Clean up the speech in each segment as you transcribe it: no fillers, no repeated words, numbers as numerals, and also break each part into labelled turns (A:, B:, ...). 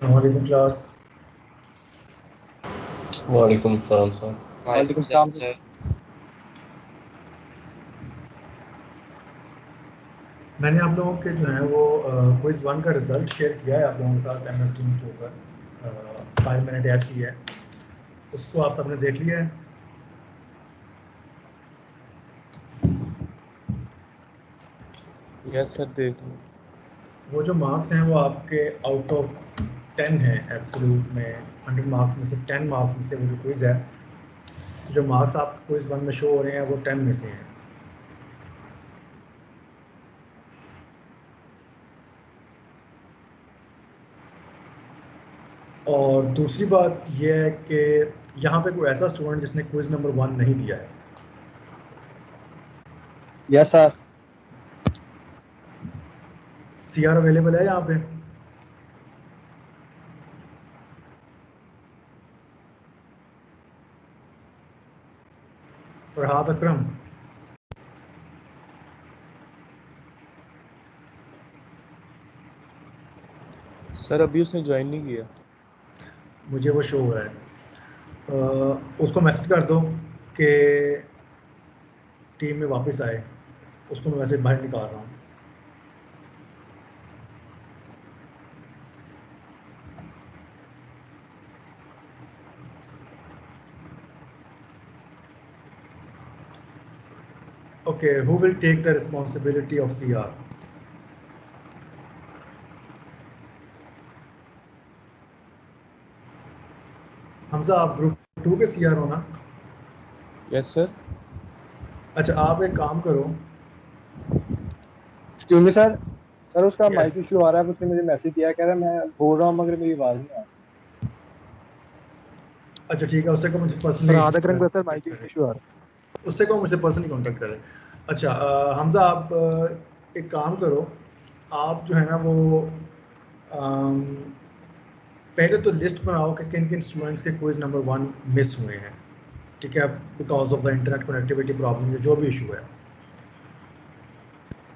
A: वालेकुम क्लास।
B: वालेकुम सलाम सर।
C: वालेकुम सलाम सर।
A: मैंने आप लोगों के जो है वो क्विज़ 1 का रिजल्ट शेयर किया है आप लोगों के साथ MS टीम के ऊपर। फाइल मैंने अटैच की है, उसको आप सबने देख लिया है।
C: यस सर, देख लो।
A: वो जो मार्क्स हैं वो आपके आउट ऑफ 10 हैं एब्सोल्यूट में। 100 मार्क्स में से 10 मार्क्स में से वो जो क्विज़ है, जो मार्क्स आप क्विज़ 1 में शो हो रहे हैं वो 10 में से हैं। और दूसरी बात ये है कि यहाँ पे कोई ऐसा स्टूडेंट जिसने क्विज़ नंबर 1 नहीं दिया है।
D: Yes sir.
A: CR अवेलेबल है यहाँ पे? फरहाद अकरम,
C: सर अभी उसने ज्वाइन नहीं किया।
A: मुझे वो शो हो रहा है। उसको मैसेज कर दो कि टीम में वापस आए। उसको मैं वैसे बाहर निकाल रहा हूँ। Okay, who will take the responsibility of CR? Hamza, आप ग्रुप 2 के CR हो ना?
C: Yes sir.
A: अच्छा, आप एक काम करो।
D: Excuse me sir. सर उसका
A: Yes.
D: माइक इशू आ रहा है, उसने मुझे मैसेज किया, कह रहा है मैं बोल रहा हूँ मगर मेरी आवाज नहीं आ
A: अच्छा ठीक है, उससे को मुझे
D: रही।
A: पर्सनली
D: सर आधा करेंगे सर, माइक इशू आ रहा है।
A: उससे को मुझे पर्सनली कांटेक्ट करें। अच्छा हमजा, आप एक काम करो। आप जो है ना वो पहले तो लिस्ट बनाओ कि किन किन स्टूडेंट्स के क्विज़ नंबर 1 मिस हुए हैं। ठीक है, because of the internet connectivity problem, जो भी इशू है।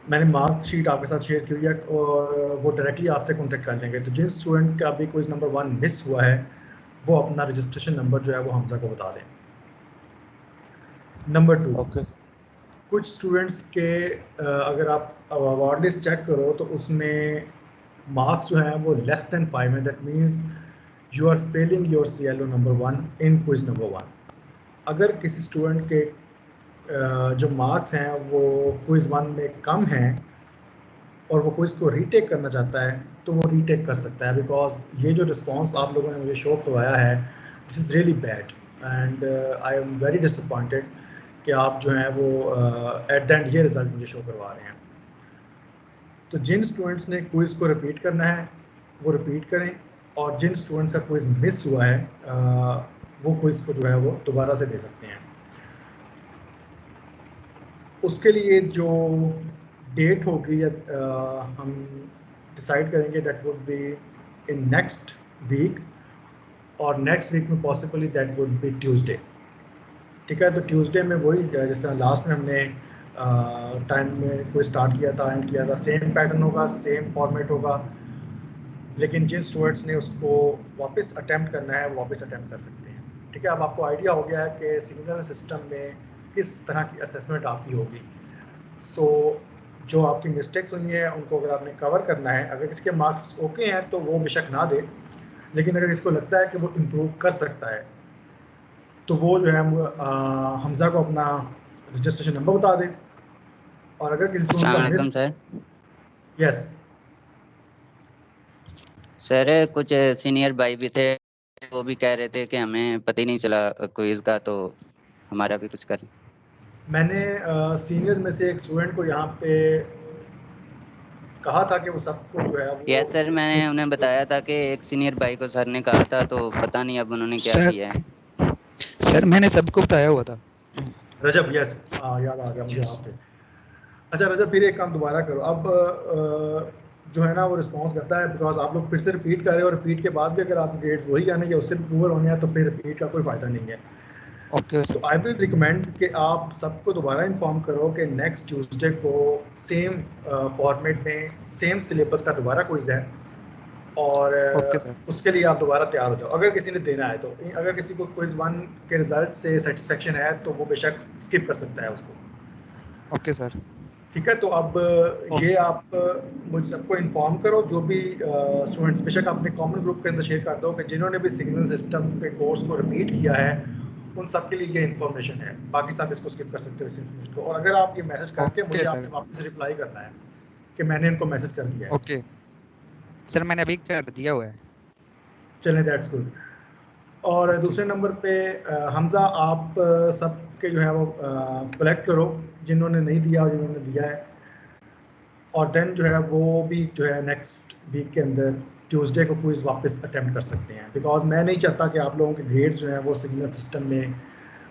A: मैंने मार्क शीट आपके साथ शेयर की हुई है और वो डायरेक्टली आपसे कांटेक्ट कर लेंगे। तो जिन स्टूडेंट का भी क्विज़ नंबर 1 मिस हुआ है वो अपना रजिस्ट्रेशन नंबर जो है वो हमजा को बता दें। Number 2,
C: okay sir.
A: कुछ स्टूडेंट्स के अगर आप अवार्ड लिस्ट चेक करो तो उसमें मार्क्स जो हैं वो लेस देन 5 हैं। That means you are failing your CLO number 1 in quiz number 1। अगर किसी स्टूडेंट के जो मार्क्स हैं वो क्विज़ 1 में कम हैं और वो क्विज़ को रीटेक करना चाहता है तो वो रीटेक कर सकता है। बिकॉज ये जो रिस्पॉन्स आप लोगों ने मुझे शो करवाया है, this is really bad and I am very disappointed कि आप जो हैं वो एट द एंड ये रिज़ल्ट मुझे शो करवा रहे हैं। तो जिन स्टूडेंट्स ने क्विज़ को रिपीट करना है वो रिपीट करें, और जिन स्टूडेंट्स का क्विज़ मिस हुआ है वो क्विज़ को जो है वो दोबारा से दे सकते हैं। उसके लिए जो डेट होगी या हम डिसाइड करेंगे, that would be in next week, और नेक्स्ट वीक में possibly that would be Tuesday. ठीक है, तो ट्यूसडे में वही जिस तरह लास्ट में हमने टाइम में कोई स्टार्ट किया था एंड किया था, सेम पैटर्न होगा, सेम फॉर्मेट होगा। लेकिन जिन स्टूडेंट्स ने उसको वापस अटैम्प्ट करना है वो वापस अटैम्प्ट कर सकते हैं। ठीक है, अब आपको आइडिया हो गया है कि सिग्नल सिस्टम में किस तरह की असेसमेंट आपकी होगी। सो जो आपकी मिस्टेक्स हुई हैं उनको अगर आपने कवर करना है, अगर किसके मार्क्स ओके हैं तो वो बेशक ना दे, लेकिन अगर इसको लगता है कि वो इम्प्रूव कर सकता है तो वो जो है हमजा को अपना रजिस्ट्रेशन नंबर बता दें। और अगर किसी स्टूडेंट का
E: अस्सलाम
A: मिस,
E: वालेकुम सर।
A: यस
E: सर कुछ सीनियर भाई भी थे, वो भी कह रहे थे कि हमें पता ही नहीं चला क्विज का, तो हमारा भी कुछ करें।
A: मैंने सीनियर्स में से एक स्टूडेंट को यहाँ पे कहा था कि वो सबको जो है वो
E: यस सर, मैंने उन्हें बताया था कि एक सीनियर भाई को सर ने कहा था, तो पता नहीं अब उन्होंने क्या किया है।
F: सर मैंने सबको बताया हुआ था।
A: रजब, यस याद आ गया मुझे आप थे। अच्छा रजब, फिर एक काम दोबारा करो। अब जो है ना वो रिस्पॉन्स करता है, बिकॉज आप लोग फिर से रिपीट कर रहे हो और रिपीट के बाद भी अगर आपके ग्रेड्स वही आने या उससे भी पुअर होने हैं तो फिर रिपीट का कोई फ़ायदा नहीं है।
F: ओके
A: तो आई विल रिकमेंड कि आप सबको दोबारा इन्फॉर्म करो कि नेक्स्ट ट्यूसडे को सेम फॉर्मेट में सेम सिलेबस का दोबारा क्विज है। और
F: ओके सर।
A: उसके लिए आप दोबारा तैयार हो जाओ अगर किसी ने देना है तो। अगर किसी को क्विज 1 के रिजल्ट से सेटिस्फेक्शन है तो वो बेशक स्किप कर सकता है उसको।
F: Okay sir.
A: ठीक है, तो अब ये आप मुझ सबको इन्फॉर्म करो, जो भी स्टूडेंट्स, बेशक अपने कॉमन ग्रुप के अंदर शेयर कर दो कि जिन्होंने भी सिग्नल सिस्टम के कोर्स को रिपीट किया है उन सब के लिए ये इन्फॉर्मेशन है। बाकी सब इसको स्किप कर सकते हो इस इन्फॉर्मेशन को। और अगर आप ये मैसेज करके
F: ओके
A: मुझे
F: सर।
A: आपने वापस रिप्लाई करना है कि मैंने इनको मैसेज कर दिया है।
F: ओके सर, मैंने अभी कर दिया हुआ है।
A: चलें, दैट्स गुड। और दूसरे नंबर पे हमज़ा, आप सब के जो है वो कलेक्ट करो जिन्होंने नहीं दिया और जिन्होंने दिया है, और देन जो है वो भी जो है नेक्स्ट वीक के अंदर ट्यूसडे को क्विज़ वापस अटेम्प्ट कर सकते हैं। बिकॉज मैं नहीं चाहता कि आप लोगों के ग्रेड्स जो हैं वो सिग्नल सिस्टम में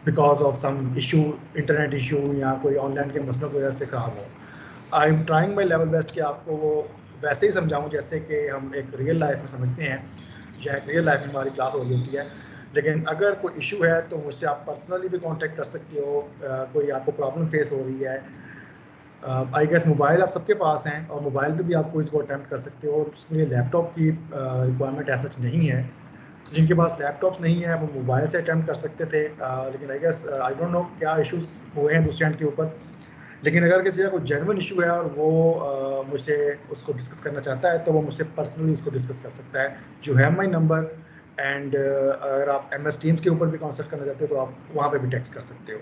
A: because of some issue, internet issue या कोई ऑनलाइन के मसलों की वजह से ख़राब हो। I am trying my level best कि आपको वो वैसे ही समझाऊँ जैसे कि हम एक रियल लाइफ में समझते हैं या एक रियल लाइफ में हमारी क्लास हो रही होती है। लेकिन अगर कोई इशू है तो मुझसे आप पर्सनली भी कांटेक्ट कर सकते हो। कोई आपको प्रॉब्लम फेस हो रही है, आई गेस मोबाइल आप सबके पास हैं और मोबाइल पे भी आप कोई इसको अटैम्प्ट कर सकते हो। उसके लिए लैपटॉप की रिक्वायरमेंट ऐसा नहीं है, तो जिनके पास लैपटॉप्स नहीं है वो मोबाइल से अटैम्प्ट कर सकते थे। लेकिन I guess I don't know क्या इश्यूज हुए हैं दूसरे एंड के ऊपर। लेकिन अगर किसी का कोई जेन्युइन इशू है और वो मुझसे उसको डिस्कस करना चाहता है तो वो मुझसे पर्सनली उसको डिस्कस कर सकता है। You have my number, and अगर आप MS टीम्स के ऊपर भी कॉन्सल्ट करना चाहते हो तो आप वहाँ पे भी टेक्स्ट कर सकते हो।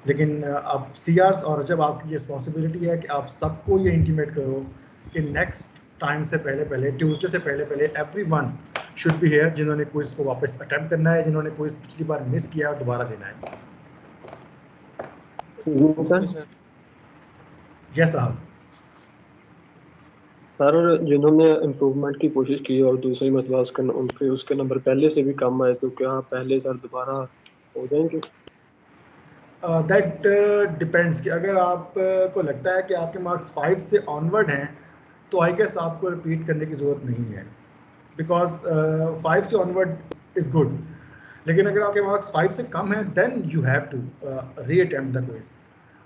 A: लेकिन अब CRs और जब आपकी रिस्पॉन्सिबिलिटी है कि आप सबको ये इंटीमेट करो कि नेक्स्ट टाइम से पहले ट्यूसडे से पहले एवरीवन शुड बी हियर, जिन्होंने क्विज को वापस अटेम्प्ट करना है, जिन्होंने क्विज पिछली बार मिस किया और दोबारा देना है।
C: सर।
A: यस साहब।
G: सर, जिन्होंने इम्प्रूवमेंट की कोशिश की और दूसरी मरतबा उनके उसके नंबर पहले से भी कम आए तो क्या पहले सर दोबारा हो जाएंगे?
A: दैट डिपेंड्स कि अगर आप को लगता है कि आपके मार्क्स 5 से ऑनवर्ड हैं तो आई गेस आपको रिपीट करने की ज़रूरत नहीं है, बिकॉज 5 से ऑनवर्ड इज़ गुड। लेकिन अगर आपके मार्क्स 5 से कम हैं then you have to reattempt the quiz,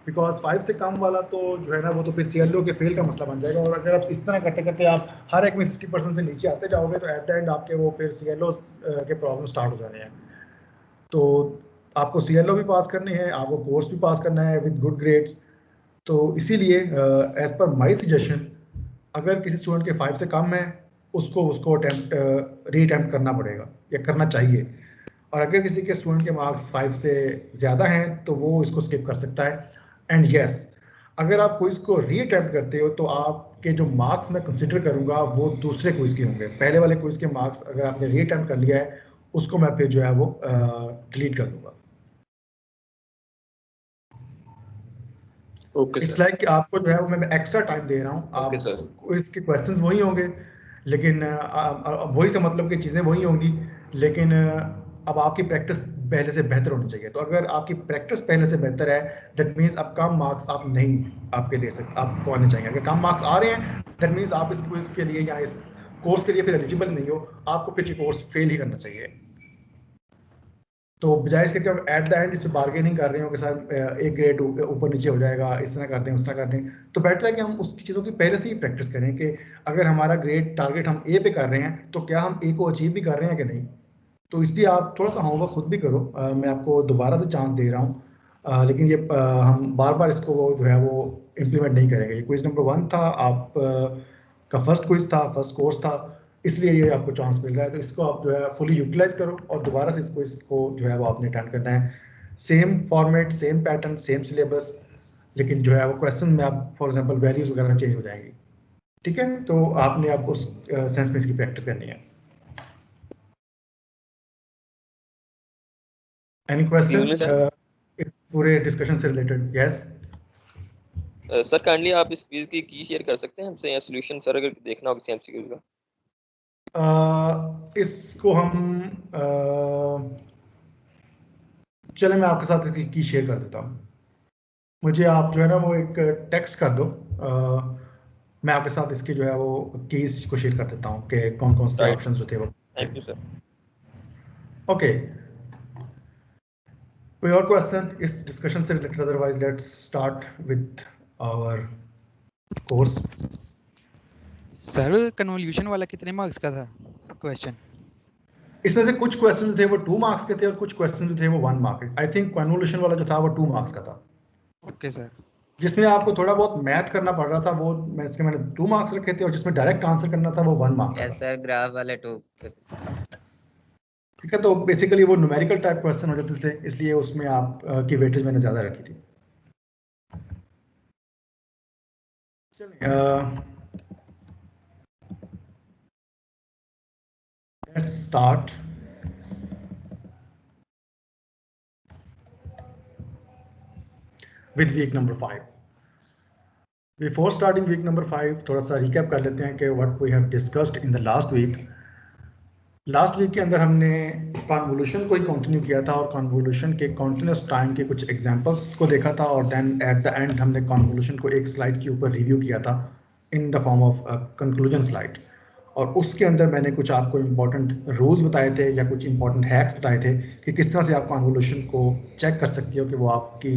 A: because 5 से कम वाला तो जो है ना वो तो फिर CLO के फेल का मसला बन जाएगा। और अगर आप इस तरह करते करते आप हर एक में 50% से नीचे आते जाओगे तो एट द एंड आपके वो फिर CLO के प्रॉब्लम स्टार्ट हो जाने हैं। तो आपको CLO भी पास करनी है, आपको कोर्स भी पास करना है विद गुड ग्रेड्स। तो इसीलिए एज पर माई सजेशन, अगर किसी स्टूडेंट के 5 से कम है उसको री अटेम्प्ट करना पड़ेगा या करना चाहिए। और अगर किसी के स्टूडेंट के मार्क्स 5 से ज़्यादा हैं तो वो इसको स्किप कर सकता है। एंड यस, अगर आप क्विज को री अटेम्प्ट करते हो तो आपके जो मार्क्स मैं कंसिडर करूँगा वो दूसरे क्विज के होंगे। पहले वाले क्विज के मार्क्स अगर आपने री अटेम्प्ट कर लिया है उसको मैं फिर जो है वो डिलीट कर दूंगा। इट्स लाइक कि आपको जो है वो मैं एक्स्ट्रा टाइम दे रहा हूँ। आप इसके क्वेश्चंस वही होंगे लेकिन वही से मतलब की चीज़ें वही होंगी, लेकिन अब आपकी प्रैक्टिस पहले से बेहतर होनी चाहिए। तो अगर आपकी प्रैक्टिस पहले से बेहतर है दैट मीन्स अब कम मार्क्स आप नहीं आपके ले सकते, आपको आने चाहिए। अगर कम मार्क्स आ रहे हैं दैट मीन्स आप इस क्विज के लिए या इस कोर्स के लिए फिर एलिजिबल नहीं हो, आपको फिर ये कोर्स फेल ही करना चाहिए। तो बजाय इसके कि आप एट द एंड इस पर बार्गेनिंग कर रहे हो कि सर एक ग्रेड ऊपर नीचे हो जाएगा, इस तरह करते हैं उस तरह करते हैं, तो बेटर है कि हम उसकी चीज़ों की पहले से ही प्रैक्टिस करें कि अगर हमारा ग्रेड टारगेट हम A पे कर रहे हैं तो क्या हम A को अचीव भी कर रहे हैं कि नहीं। तो इसलिए आप थोड़ा सा होमवर्क खुद भी करो। मैं आपको दोबारा से चांस दे रहा हूँ, लेकिन ये हम बार बार इसको जो है वो इम्प्लीमेंट नहीं करेंगे। ये क्विज नंबर 1 था, आप का फर्स्ट क्विज था, फर्स्ट कोर्स था, इसलिए ये आपको चांस मिल रहा है। तो इसको आप जो है फुली यूटिलाइज करो और दोबारा से इसको जो है वो आपने अटेंड करना है। Same format, same pattern, same syllabus, लेकिन जो है वो क्वेश्चन में आप फॉर एग्जांपल वैल्यूज वगैरह चेंज हो जाएंगी। ठीक है, तो आपने आप उस सेंस में इसकी प्रैक्टिस करनी है। एनी क्वेश्चन इस पूरे डिस्कशन से रिलेटेड? यस
B: सर, काइंडली आप इस क्विज की शेयर कर सकते हैं हमसे या सॉल्यूशन सर, अगर देखना हो किसी MCQ का।
A: इसको हम चले मैं आपके साथ इसकी की शेयर कर देता हूँ। मुझे आप जो है ना वो एक टेक्स्ट कर दो, मैं आपके साथ इसकी जो है वो कीज को शेयर कर देता हूँ कि कौन कौन से ऑप्शंस जो थे वो।
B: Thank you sir.
A: ओके, कोई और क्वेश्चन इस डिस्कशन से related? Otherwise let's start with our course.
F: Sir convolution वाला कितने मार्क्स का था क्वेश्चन?
A: इसमें से कुछ क्वेश्चन जो थे वो 2 मार्क्स के थे और कुछ क्वेश्चन जो थे वो 1 मार्क के। आई थिंक कन्वोल्यूशन वाला जो था वो 2 मार्क्स का था,
F: ओके सर।
A: जिसमें आपको थोड़ा बहुत मैथ करना पड़ रहा था, वो मैंने 2 मार्क्स रखे थे, और जिसमें डायरेक्ट आंसर करना था वो 1 मार्क का
E: यस
A: था।
E: सर, ग्राफ वाले 2।
A: ठीक है, तो बेसिकली वो न्यूमेरिकल टाइप क्वेश्चन हो जाते थे, इसलिए उसमें आप की वेटेज मैंने ज़्यादा रखी थी। Let's start with week number 5। Before starting week number 5 थोड़ा सा रिकैप कर लेते हैं कि what we have discussed in the last week. Last week के अंदर हमने कन्वोल्यूशन को ही कंटिन्यू किया था, और कन्वोल्यूशन के कॉन्टिन्यूस टाइम के कुछ एग्जांपल्स को देखा था, और देन एट द एंड हमने कन्वोल्यूशन को एक स्लाइड के ऊपर रिव्यू किया था इन the form of conclusion slide. और उसके अंदर मैंने कुछ आपको इंपॉर्टेंट रूल्स बताए थे या कुछ इंपॉर्टेंट हैक्स बताए थे कि किस तरह से आप कन्वोल्यूशन को चेक कर सकती हो कि वो आपकी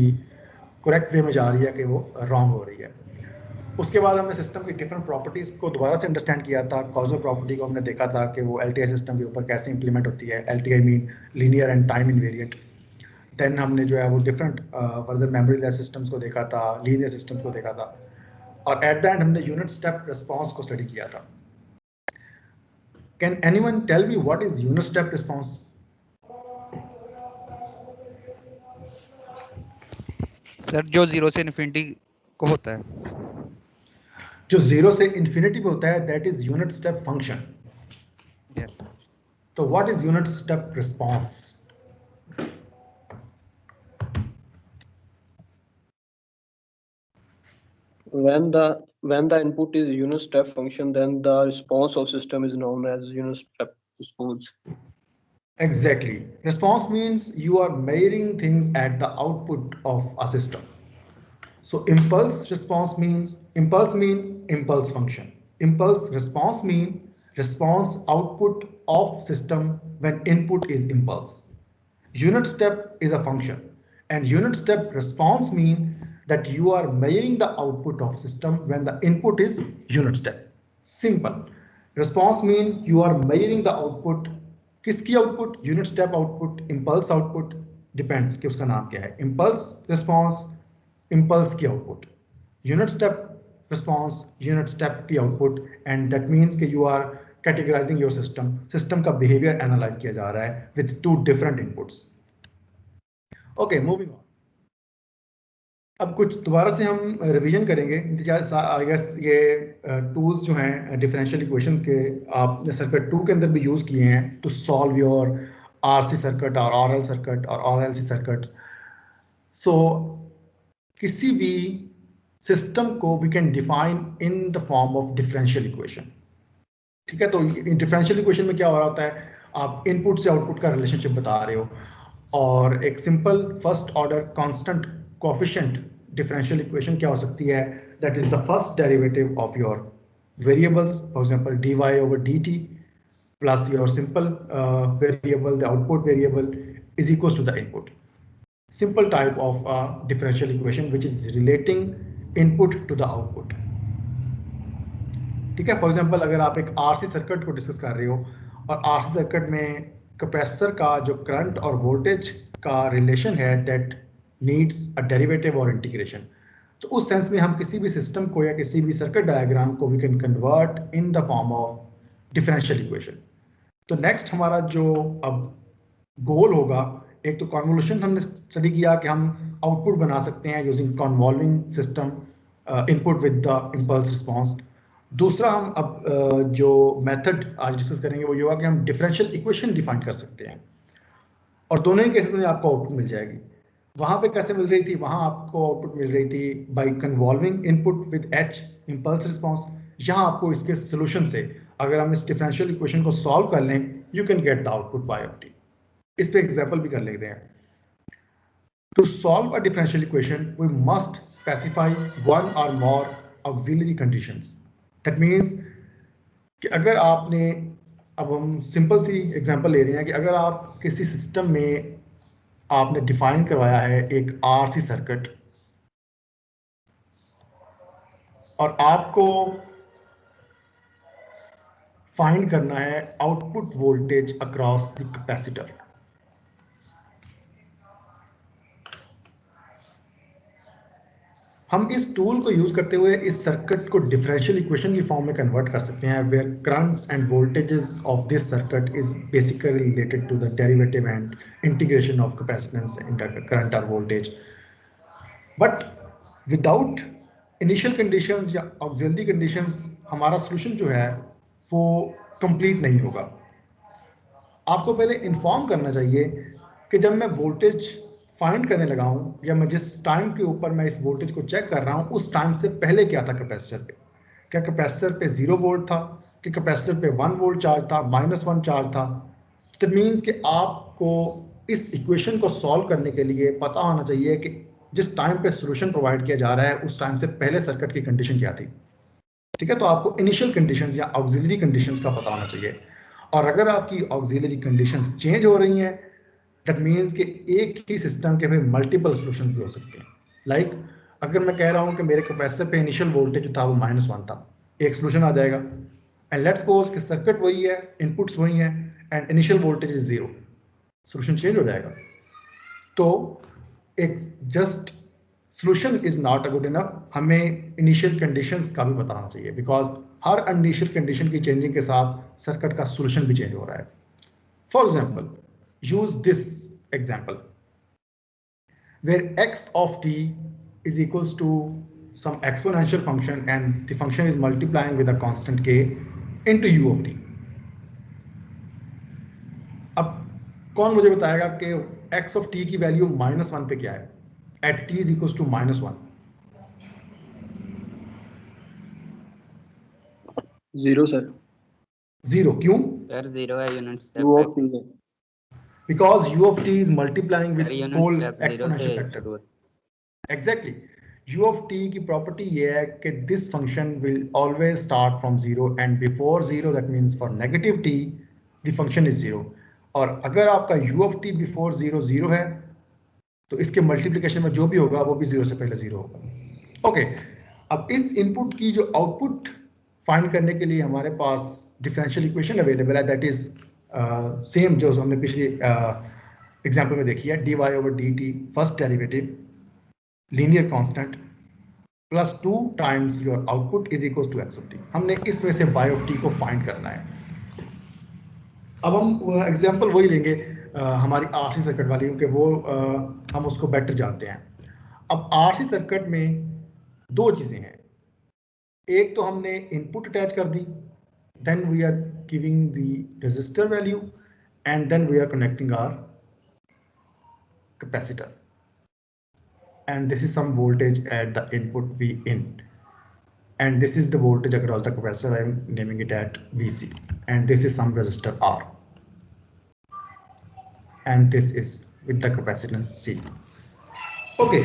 A: करेक्ट वे में जा रही है कि वो रॉन्ग हो रही है। उसके बाद हमने सिस्टम की डिफरेंट प्रॉपर्टीज़ को दोबारा से अंडरस्टैंड किया था। कॉजल प्रॉपर्टी को हमने देखा था कि वो एलटीआई सिस्टम के ऊपर कैसे इंप्लीमेंट होती है। LTI mean linear and time invariant. Then हमने जो है वो different further memoryless systems को देखा था, लीनियर सिस्टम्स को देखा था, और एट द एंड हमने यूनिट स्टेप रिस्पॉन्स को स्टडी किया था। Can anyone tell me what is unit step response?
F: Sir जो 0 से इन्फिनिटी को होता है।
A: जो 0 से इन्फिनिटी पे होता है that is unit step function.
F: Yes.
A: तो what is unit step response?
G: When the input is unit step function, then the response of system is known as unit step response.
A: Exactly. Response means you are measuring things at the output of a system. So impulse response means impulse function. Impulse response mean response output of system when input is impulse. Unit step is a function, and unit step response mean that you are measuring the output of system when the input is unit step. Simple. Response mean you are measuring the output. किसकी output? Unit step output, impulse output, depends कि उसका नाम क्या है। Impulse response, impulse की output, unit step response, unit step की output, and that means कि you are categorizing your system. System का बिहेवियर एनालाइज किया जा रहा है with 2 different inputs. Okay, moving on. अब कुछ दोबारा से हम रिवीजन करेंगे। आई गेस ये टूल्स जो हैं डिफरेंशियल इक्वेशंस के आपने सर्किट 2 के अंदर भी यूज़ किए हैं to solve your RC circuit और आरएल सर्किट और आरएलसी सर्किट। सो किसी भी सिस्टम को we can define in the form of differential equation. ठीक है, तो डिफरेंशियल इक्वेशन में क्या हो रहा होता है, आप इनपुट से आउटपुट का रिलेशनशिप बता रहे हो, और एक simple first order constant coefficient differential equation क्या हो सकती है, that is the first derivative of your variables, for example dy over dt plus your simple variable, the output variable is equals to the input. Simple type of differential equation which is relating input to the output. ठीक है, for example अगर आप एक RC circuit को discuss कर रहे हो और आरसी सर्किट में कैपेसिटर का जो करंट और वोल्टेज का रिलेशन है दैट नीड्स अ डेरिवेटिव और इंटीग्रेशन, तो उस सेंस में हम किसी भी सिस्टम को या किसी भी सर्किट डायग्राम को we can convert in the form of differential equation. तो नेक्स्ट हमारा जो अब गोल होगा, एक तो कन्वोल्यूशन हमने स्टडी किया कि हम आउटपुट बना सकते हैं using convolving system input with the impulse response. दूसरा हम अब जो मेथड आज डिस्कस करेंगे वो ये होगा कि हम डिफरेंशियल इक्वेशन डिफाइन कर सकते हैं, और दोनों ही केसेस में आपको आउटपुट मिल जाएगी। वहाँ पे कैसे मिल रही थी, वहाँ आपको आउटपुट मिल रही थी by convolving input with h impulse response. यहाँ आपको इसके सोल्यूशन से अगर हम इस डिफरेंशियल इक्वेशन को सॉल्व कर लें, you can get the output by of t. इस पे एग्जाम्पल भी कर लेते हैं। To solve a differential equation we must specify one और more auxiliary conditions. That means कि अगर आपने, अब हम सिंपल सी एग्जांपल ले रहे हैं कि अगर आप किसी सिस्टम में आपने डिफाइन करवाया है एक आरसी सर्किट, और आपको फाइंड करना है output voltage across the capacitor. हम इस टूल को यूज करते हुए इस सर्किट को डिफरेंशियल इक्वेशन की फॉर्म में कन्वर्ट कर सकते हैं, where currents and voltages of this circuit is basically related to the derivative and integration of capacitance in current और voltage. But without initial conditions या ऑक्सिलरी कंडीशंस हमारा solution जो है वो कंप्लीट नहीं होगा। आपको पहले इन्फॉर्म करना चाहिए कि जब मैं वोल्टेज फाइंड करने लगा हूं या मैं जिस टाइम के ऊपर मैं इस वोल्टेज को चेक कर रहा हूं उस टाइम से पहले क्या था कैपेसिटर पे। क्या कैपेसिटर पे 0 वोल्ट था कि कैपेसिटर पे 1 वोल्ट चार्ज था, -1 चार्ज था। तो मीन्स कि आपको इस इक्वेशन को सॉल्व करने के लिए पता होना चाहिए कि जिस टाइम पे सॉल्यूशन प्रोवाइड किया जा रहा है उस टाइम से पहले सर्किट की कंडीशन क्या थी। ठीक है, तो आपको इनिशियल कंडीशंस या ऑक्सिलरी कंडीशंस का पता होना चाहिए। और अगर आपकी ऑक्सिलरी कंडीशंस चेंज हो रही हैं दैट मीन्स कि एक ही सिस्टम के फिर मल्टीपल सॉल्यूशन भी हो सकते हैं। लाइक अगर मैं कह रहा हूं कि मेरे कैपेसिटर पे इनिशियल वोल्टेज जो था वो -1 था, एक सॉल्यूशन आ जाएगा। एंड लेट्स सपोज कि सर्किट वही है, इनपुट्स वही हैं and initial voltage is 0, solution change हो जाएगा। तो एक just solution is not a good enough, हमें इनिशियल कंडीशंस का भी बताना चाहिए, बिकॉज हर इनिशियल कंडीशन की चेंजिंग के साथ सर्किट का सॉल्यूशन भी चेंज हो रहा है। For example, use this example where x of t is equals to some exponential function and the function is multiplying with a constant k into u of t. अब कौन मुझे बताएगा कि x of t की value -1 पे क्या है at t is equals to -1?
G: 0 sir.
A: 0 क्यों?
E: सर 0 है unit step
G: U of t है।
A: Because u of t is multiplying with
E: unit
A: whole
E: step 0
A: exponential
E: से
A: factor.
E: शुरू होता
A: Exactly. U of t की प्रॉपर्टी ये है कि this function will always start from 0 and before 0 that means for negative t the function is 0. और अगर आपका u of t before 0 0 है तो इसके मल्टीप्लिकेशन में जो भी होगा वो भी 0 से पहले 0 होगा। ओके, अब इस इनपुट की जो आउटपुट फाइंड करने के लिए हमारे पास डिफरेंशियल इक्वेशन अवेलेबल है, दैट इज सेम जो हमने पिछली एग्जाम्पल में देखी है, dy over dt first derivative linear constant plus 2 times your output is equal to x of t। हमने इसमें से y of t को फाइंड करना है। अब हम एग्जाम्पल वही लेंगे हमारी RC सर्किट वाली, क्योंकि वो हम उसको बेटर जानते हैं। अब RC सर्किट में दो चीजें हैं, एक तो हमने इनपुट अटैच कर दी, then we are giving the resistor value and then we are connecting our capacitor, and this is some voltage at the input V in, and this is the voltage across the capacitor. I am naming it at VC, and this is some resistor R, and this is with the capacitance C. Okay,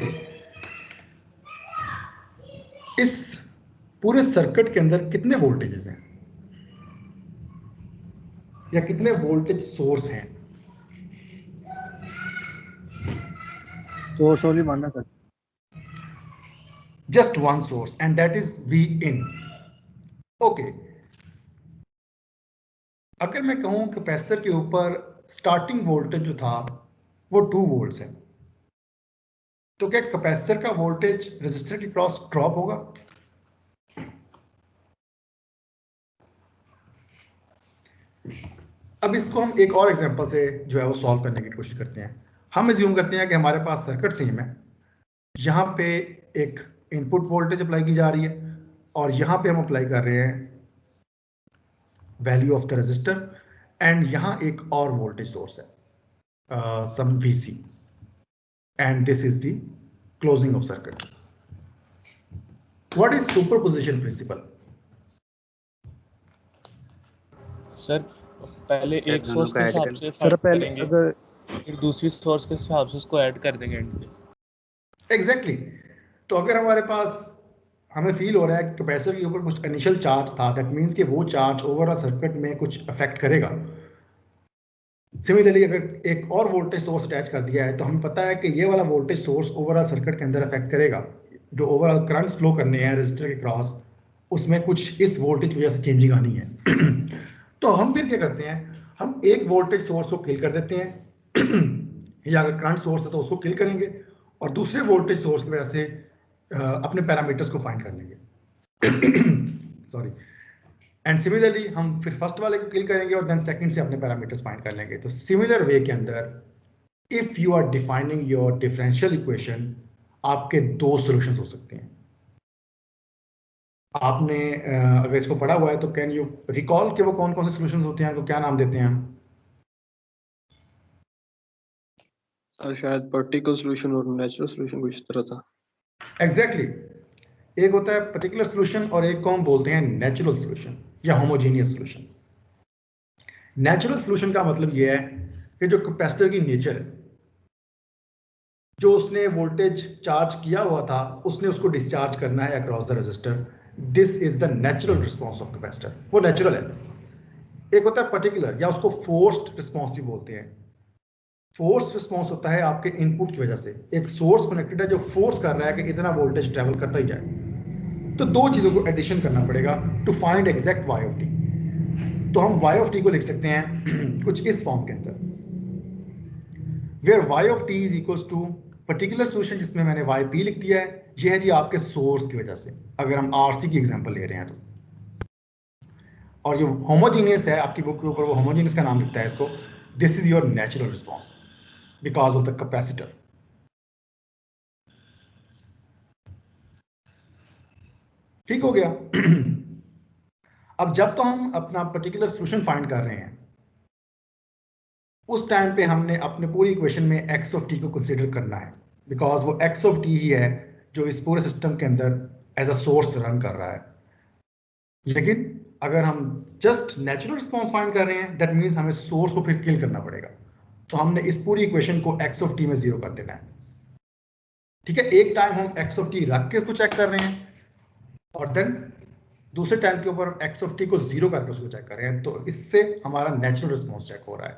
A: इस पूरे circuit के अंदर कितने voltages हैं या कितने voltage source हैं?
D: Source only one है sir.
A: Just one source and that is V in. Okay, अगर मैं कहूं कैपेसिटर के ऊपर स्टार्टिंग वोल्टेज जो था वो 2 वोल्ट्स है, तो क्या कैपेसिटर का वोल्टेज रेजिस्टर के क्रॉस ड्रॉप होगा? अब इसको हम एक और एग्जांपल से जो है वो सॉल्व करने की कोशिश करते हैं। हम एज्यूम करते हैं कि हमारे पास सर्किट सेम है, यहाँ पे एक इनपुट वोल्टेज अप्लाई की जा रही है और यहाँ पे हम अप्लाई कर रहे हैं value of the resistor, and यहाँ एक और वोल्टेज सोर्स है some VC, and this is the closing of circuit. What is superposition principle?
C: Sir पहले एक
E: दोनों
C: सोर्स
E: को
C: के
E: ऐड
C: हिसाब
E: कर-
C: से
D: सर
C: फाइंड
D: पहले
C: करेंगे,
D: अगर
C: फिर दूसरी सोर्स के हिसाब से उसको ऐड कर देंगे एंड पे।
A: एग्जैक्टली। तो अगर हमारे पास हमें फील हो रहा है कि कैपेसिटर के ऊपर कुछ इनिशियल चार्ज था, दैट मीन्स कि वो चार्ज ओवरऑल सर्किट में कुछ अफेक्ट करेगा। सिमिलरली अगर एक और वोल्टेज सोर्स अटैच कर दिया है तो हमें पता है कि ये वाला वोल्टेज सोर्स ओवरऑल सर्किट के अंदर अफेक्ट करेगा, जो ओवरऑल करंट्स फ्लो करने हैं रेजिस्टर के क्रॉस, उसमें कुछ इस वोल्टेज की वजह से चेंजिंग आनी है। तो हम फिर क्या करते हैं, हम एक वोल्टेज सोर्स को किल कर देते हैं या अगर करंट सोर्स है तो उसको किल करेंगे और दूसरे वोल्टेज सोर्स की वजह से अपने पैरामीटर्स को फाइंड कर लेंगे सॉरी, एंड सिमिलरली हम फिर फर्स्ट वाले को किल करेंगे और देन सेकंड से अपने पैरामीटर्स फाइंड कर लेंगे। तो सिमिलर वे के अंदर if you are defining your differential equation, आपके दो सॉल्यूशंस हो सकते हैं। आपने अगर इसको पढ़ा हुआ है तो कैन यू रिकॉल कि वो कौन कौन से सॉल्यूशंस होते हैं, को क्या नाम देते हैं हम?
G: और शायद पर्टिकुलर सॉल्यूशन और नेचुरल सॉल्यूशन कुछ इस तरह था।
A: एग्जैक्टली एक होता है पर्टिकुलर सॉल्यूशन और एक को हम बोलते हैं नेचुरल सॉल्यूशन या होमोजेनियस सॉल्यूशन। नेचुरल सॉल्यूशन का मतलब यह है कि जो कैपेसिटर की नेचर है, जो उसने वोल्टेज चार्ज किया हुआ था उसने उसको डिस्चार्ज करना है across the resistor, this is the natural response of capacitor, वो नेचुरल है। एक होता है पर्टिकुलर या उसको फोर्स्ड रिस्पॉन्स भी बोलते हैं। फोर्स रिस्पॉन्स होता है आपके इनपुट की वजह से, एक सोर्स कनेक्टेड है जो फोर्स कर रहा है कि इतना वोल्टेज ट्रेवल करता ही जाए। तो दो चीजों को एडिशन करना पड़ेगा to find exact y of t. तो हम वाई ऑफ टी को लिख सकते हैं कुछ इस फॉर्म के अंदर, where y of t is equals to particular solution जिसमें मैंने वाई पी लिख दिया है, ये है जी आपके सोर्स की वजह से, अगर हम आरसी की एग्जांपल ले रहे हैं तो। और जो होमोजेनियस है आपकी बुक के ऊपर वो होमोजेनियस का नाम लिखता है इसको, this is your natural response because of the capacitor. ठीक हो गया। अब जब तो हम अपना पर्टिकुलर सॉल्यूशन फाइंड कर रहे हैं, उस टाइम पे हमने अपने पूरी इक्वेशन में एक्स ऑफ टी को कंसीडर करना है, बिकॉज वो एक्स ऑफ टी ही है जो इस पूरे सिस्टम के अंदर एज अ सोर्स रन कर रहा है। लेकिन अगर हम जस्ट नेचुरल रिस्पॉन्स फाइंड कर रहे हैं, दैट मीन्स हमें सोर्स को फिर किल करना पड़ेगा। तो हमने इस पूरी इक्वेशन को एक्स ऑफ टी में जीरो कर देना है। ठीक है, एक टाइम हम एक्स ऑफ टी रख के उसको चेक कर रहे हैं और देन दूसरे टाइम के ऊपर हम एक्स ऑफ टी को जीरो करके उसको चेक कर रहे हैं, तो इससे हमारा नेचुरल रिस्पॉन्स चेक हो रहा है।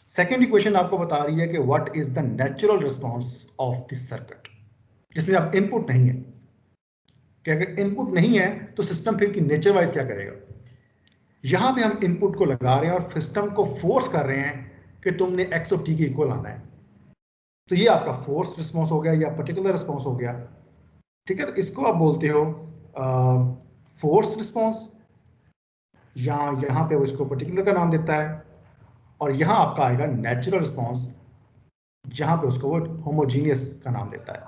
A: सेकेंड इक्वेशन आपको बता रही है कि what is the natural response of this circuit, जिसमें अब इनपुट नहीं है। कि अगर इनपुट नहीं है तो सिस्टम फिर की नेचर वाइज क्या करेगा। यहां पे हम इनपुट को लगा रहे हैं और सिस्टम को फोर्स कर रहे हैं कि तुमने एक्स ऑफ टी के इक्वल आना है। तो ये आपका फोर्स रिस्पॉन्स हो गया या पर्टिकुलर रिस्पॉन्स हो गया। ठीक है, तो इसको आप बोलते हो फोर्स रिस्पॉन्स, या यहां पे वो इसको पर्टिकुलर का नाम देता है, और यहां आपका आएगा नेचुरल रिस्पॉन्स जहां पे उसको वो होमोजीनियस का नाम देता है।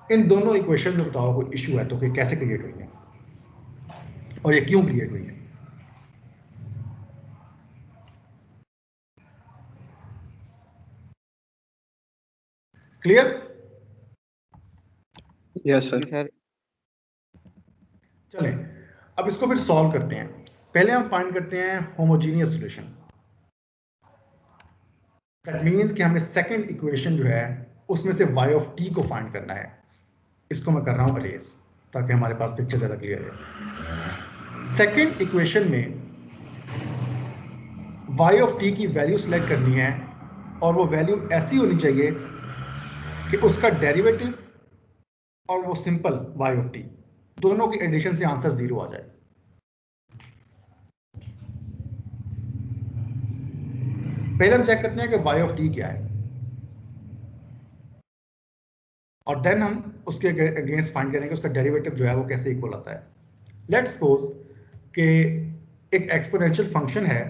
A: इन दोनों इक्वेशन में बताओ कोई इशू है तो कि कैसे क्रिएट हुई है और ये क्यों क्रिएट हुई है। क्लियर?
G: Yes sir.
F: सर
A: चलें अब इसको फिर सॉल्व करते हैं। पहले हम फाइंड करते हैं होमोजीनियस सॉल्यूशन। दैट मींस कि हमें सेकंड इक्वेशन जो है उसमें से y ऑफ t को फाइंड करना है। इसको मैं कर रहा हूं अरेज ताकि हमारे पास पिक्चर ज्यादा क्लियर है। सेकंड इक्वेशन में y ऑफ t की वैल्यू सिलेक्ट करनी है और वो वैल्यू ऐसी होनी चाहिए कि उसका डेरिवेटिव और वो सिंपल y ऑफ t दोनों की एडिशन से आंसर 0 आ जाए। पहले हम चेक करते हैं कि y ऑफ t क्या है और देन हम उसके अगेंस्ट फाइंड करेंगे उसका डेरिवेटिव जो है वो कैसे इक्वल आता है। लेट्स सपोज कि एक एक्सपोनेंशियल फंक्शन है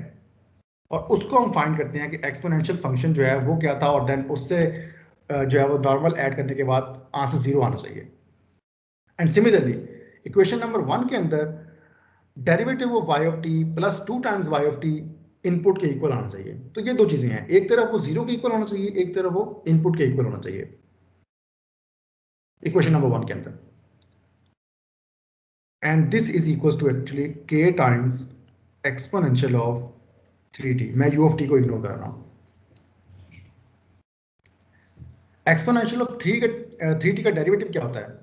A: और उसको हम फाइंड करते हैं कि एक्सपोनेंशियल फंक्शन जो है वो क्या था और देन उससे जो है वो नॉर्मल ऐड करने के बाद आंसर 0 आना चाहिए। एंड सिमिलरली इक्वेशन नंबर 1 के अंदर derivative of y of t plus 2 times y of t input के इक्वल आना चाहिए। तो ये दो चीजें हैं, एक तरफ वो 0 के इक्वल होना चाहिए, एक तरफ वो इनपुट के इक्वल होना चाहिए इक्वेशन नंबर 1 के अंदर। And this is equal to actually k times exponential of 3t। मैं u ऑफ t को इग्नोर कर रहा हूं। एक्सपोनेंशियल ऑफ 3t का डेरिवेटिव क्या होता है?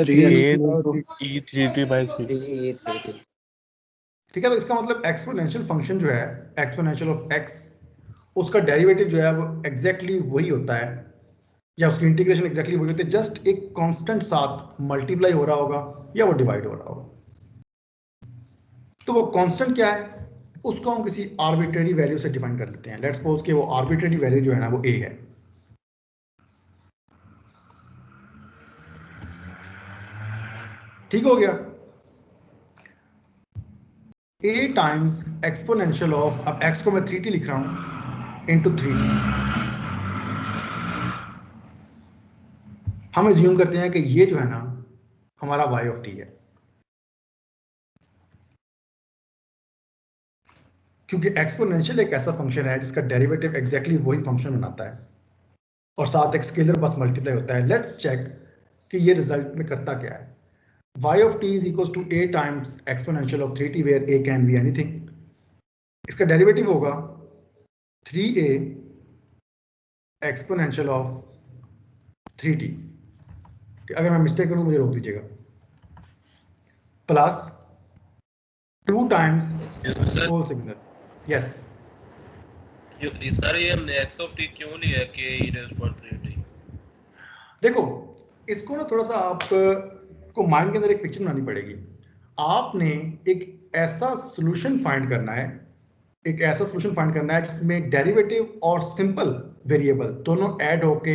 A: ठीक है, तो इसका मतलब एक्सपोनेंशियल फंक्शन जो है एक्सपोनेंशियल ऑफ x, उसका डेरिवेटिव जो है वो एग्जैक्टली वही होता है या उसकी इंटीग्रेशन एग्जैक्टली वही होती है, जस्ट एक कांस्टेंट साथ मल्टीप्लाई हो रहा होगा या वो डिवाइड हो रहा होगा। तो वो कांस्टेंट क्या है, उसको हम किसी आर्बिट्रेरी वैल्यू से डिफाइन कर लेते हैं। लेट्स सपोज कि वो आर्बिट्रेरी वैल्यू जो है ना वो a है। ठीक हो गया। a टाइम्स एक्सपोनेंशियल ऑफ, अब x को मैं 3t लिख रहा हूं, इंटू 3t। हम एज्यूम करते हैं कि ये जो है ना हमारा y ऑफ t है, क्योंकि एक्सपोनेंशियल एक ऐसा फंक्शन है जिसका डेरिवेटिव एग्जैक्टली वही फंक्शन बनाता है और साथ एक स्केलर बस मल्टीप्लाई होता है। लेट्स चेक कि ये रिजल्ट में करता क्या है। y of t is equals to a times exponential of 3t where a can be anything। इसका डेरिवेटिव होगा 3a एक्सपोनेंशियल ऑफ 3t। अगर मैं मिस्टेक करूं मुझे रोक दीजिएगा। Plus 2 times whole signal. Yes
C: sir ये हमने x ऑफ t क्यों लिया है k e raised to 3t?
A: देखो, इसको ना थोड़ा सा आप को माइंड के अंदर एक पिक्चर बनानी पड़ेगी। आपने एक ऐसा सॉल्यूशन फाइंड करना है, एक ऐसा सॉल्यूशन फाइंड करना है जिसमें डेरिवेटिव और सिंपल वेरिएबल दोनों ऐड होके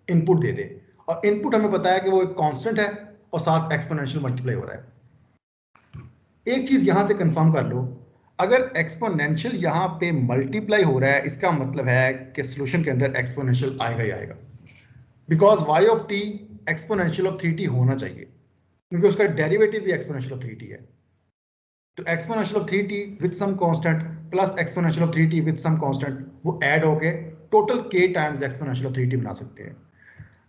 A: इनपुट दे दे, और इनपुट हमें पता है कि वो एक कांस्टेंट है और साथ एक्सपोनेंशियल मल्टीप्लाई हो रहा है। एक चीज यहां से कंफर्म कर लो, अगर एक्सपोनेंशियल यहां पे मल्टीप्लाई हो रहा है इसका मतलब है कि सॉल्यूशन के अंदर एक्सपोनेंशियल आएगा ही आएगा, because y of t exponential of 3t होना चाहिए, क्योंकि उसका डेरिवेटिव भी एक्सपोनेंशियल ऑफ 3t है। तो exponential of 3t with some constant plus exponential of 3t with some constant, वो ऐड होके total k times exponential of 3t बना सकते हैं।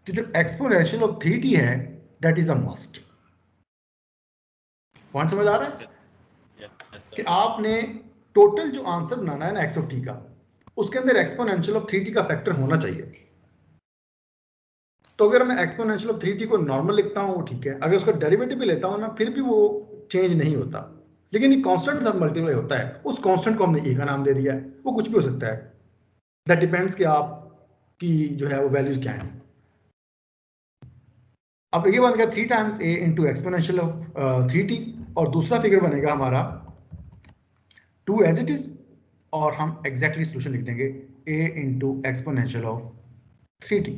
A: तो जो एक्सपोनेंशियल ऑफ 3t है that is a must. Point समझ आ रहा है कि आपने टोटल जो आंसर बनाना है ना x ऑफ t का, उसके अंदर एक्सपोनेंशियल ऑफ 3t का फैक्टर होना चाहिए। तो अगर मैं एक्सपोनेंशियल ऑफ 3t को नॉर्मल लिखता हूं वो ठीक है, अगर उसका डेरिवेटिव भी लेता हूं ना फिर भी वो चेंज नहीं होता, लेकिन ये कांस्टेंट के साथ मल्टीप्लाई होता है। उस कांस्टेंट को हमने a का नाम दे दिया है, वो कुछ भी हो सकता है, दैट डिपेंड्स कि आप की जो है वो वैल्यूज क्या है। अब ये बन गया 3 times a into exponential of 3t, और दूसरा फिगर बनेगा हमारा 2 एज इट इज, और हम एग्जैक्टली सॉल्यूशन लिख देंगे a into exponential of 3t।